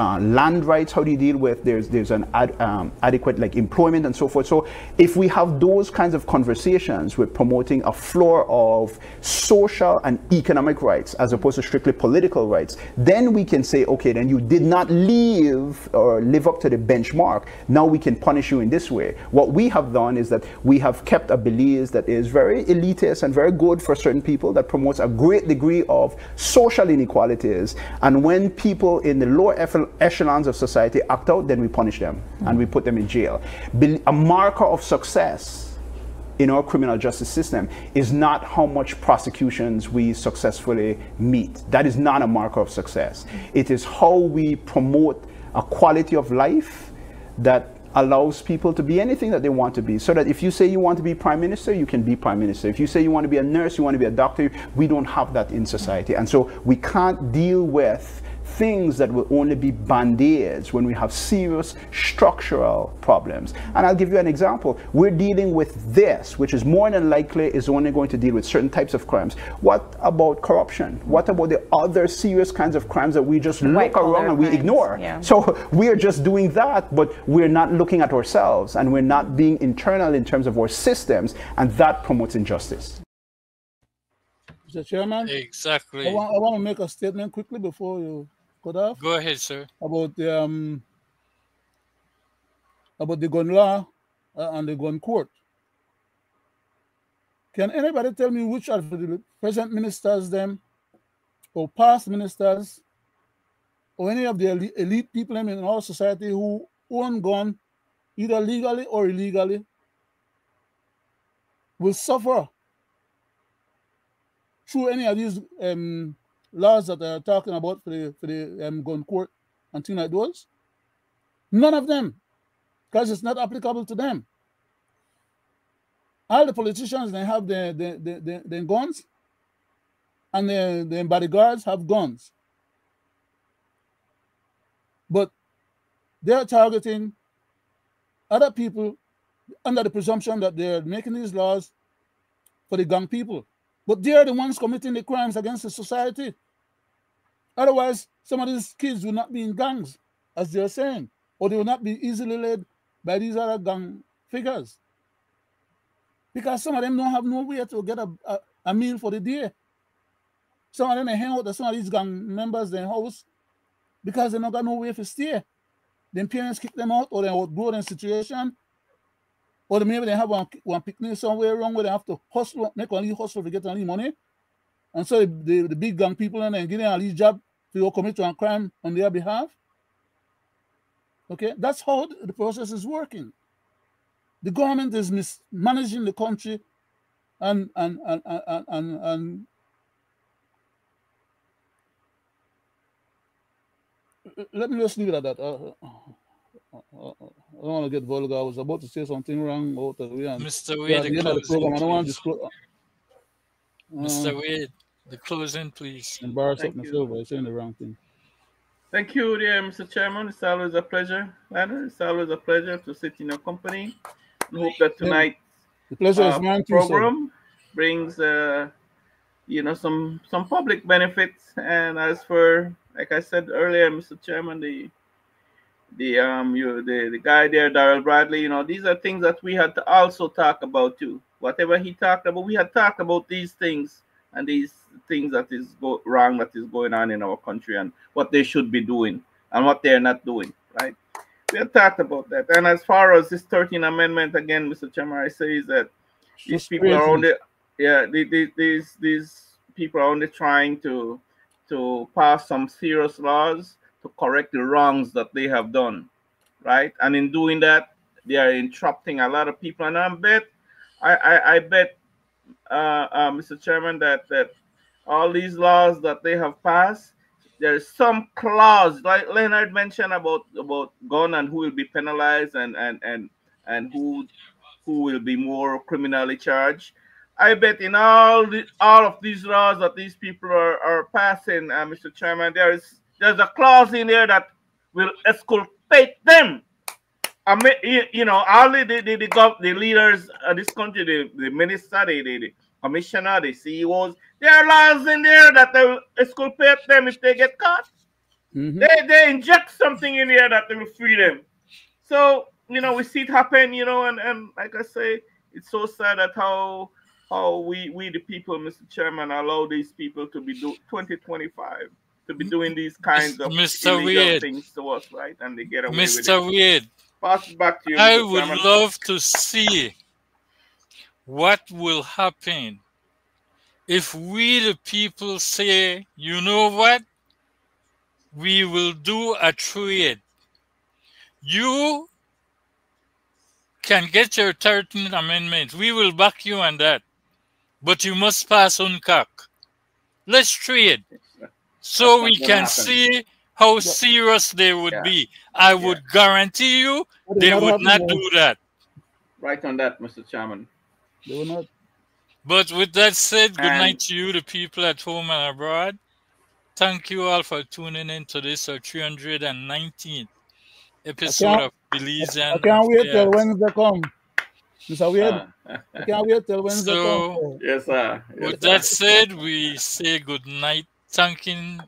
land rights? How do you deal with there's an adequate employment and so forth? So if we have those kinds of conversations with promoting a floor of social and economic rights as opposed to strictly political rights, then we can say, okay, then you did not live up to the benchmark. Now we can punish you in this way. What we have done is that we have kept a Belize that is very elitist and very good for certain people, that promotes a great degree of social inequalities, and when people in the lower echelons of society act out, then we punish them and we put them in jail. A marker of success in our criminal justice system is not how much prosecutions we successfully meet. That is not a marker of success. It is how we promote a quality of life that allows people to be anything that they want to be. So that if you say you want to be prime minister, you can be prime minister. If you say you want to be a nurse, you want to be a doctor, we don't have that in society. And so we can't deal with things that will only be band-aids when we have serious structural problems. And I'll give you an example. We're dealing with this, which is more than likely is only going to deal with certain types of crimes. What about corruption? What about the other serious kinds of crimes that we just look around and we ignore? Yeah. So we're just doing that, but we're not looking at ourselves, and we're not being internal in terms of our systems, and that promotes injustice. Mr. Chairman? Exactly. I want to make a statement quickly before you cut off. Go ahead, sir. About the gun law and the gun court. Can anybody tell me which of the present ministers, them, or past ministers, or any of the elite people in our society who own gun, either legally or illegally, will suffer through any of these laws that they're talking about for the gun court and things like those? None of them, because it's not applicable to them. All the politicians, they have the guns, and the bodyguards have guns. But they're targeting other people under the presumption that they're making these laws for the gang people. But they're the ones committing the crimes against the society. Otherwise, some of these kids will not be in gangs, as they're saying, or they will not be easily led by these other gang figures. Because some of them don't have nowhere to get a meal for the day. Some of them hang out at some of these gang members' their house because they don't got nowhere to stay. then parents kick them out, or they outgrow their situation, or maybe they have one picnic somewhere wrong where they have to hustle, make only hustle to get any money. And so the big gang people and then getting a least job to commit to a crime on their behalf. Okay, that's how the process is working. The government is mismanaging the country, and let me just leave it at that. I don't want to get vulgar. I was about to say something wrong. Mr. Wade, at the end of the program. I don't want to disclose. Mr. Wade, the closing, please. Embarrass up myself by saying the wrong thing. Thank you, dear Mr. Chairman. It's always a pleasure, Leonard. It's always a pleasure to sit in your company. I hope that tonight's the pleasure is mine too, program brings some public benefits. And as for, like I said earlier, Mr. Chairman, the guy there, Darrell Bradley, these are things that we had to also talk about too. Whatever he talked about, we had talked about these things and these things that is wrong that is going on in our country and what they should be doing and what they're not doing, right? We have talked about that. And as far as this 13th Amendment, again, Mr. Chairman, I say is that these people are only, these people are only trying to pass some serious laws to correct the wrongs that they have done, right? And in doing that, they are interrupting a lot of people. And I bet, Mr. Chairman, that all these laws that they have passed, there is some clause, like Leonard mentioned about gun and who will be penalized and who will be more criminally charged. I bet in all of these laws that these people are passing, Mr. Chairman, there's a clause in there that will exculpate them. I mean, all the leaders of this country, the minister, the commissioner, the CEOs, there are laws in there that will exculpate them if they get caught. Mm-hmm. They inject something in here that will free them. So, we see it happen, and like I say, it's so sad that how we the people, Mr. Chairman, allow these people to be 2025 to be doing these kinds of illegal things to us, right? And they get away with it. Mr. Wade, pass it back to you, Mr. I would Chairman. love to see what will happen if we the people say, you know what, we will do a trade. You can get your 13th Amendment. We will back you on that. But you must pass UNCAC. Let's trade. So we can see how serious they would be. I would guarantee you they would not do that. Right on that, Mr. Chairman. They will not. But with that said, good night to you, the people at home and abroad. Thank you all for tuning in to this 319th episode of Belizean. I can't wait till Wednesday come. Mr. Wade, I can't wait till Wednesday come. Yes, sir. With that said, we say good night, thanking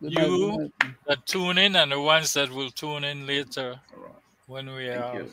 you that tune in and the ones that will tune in later when we are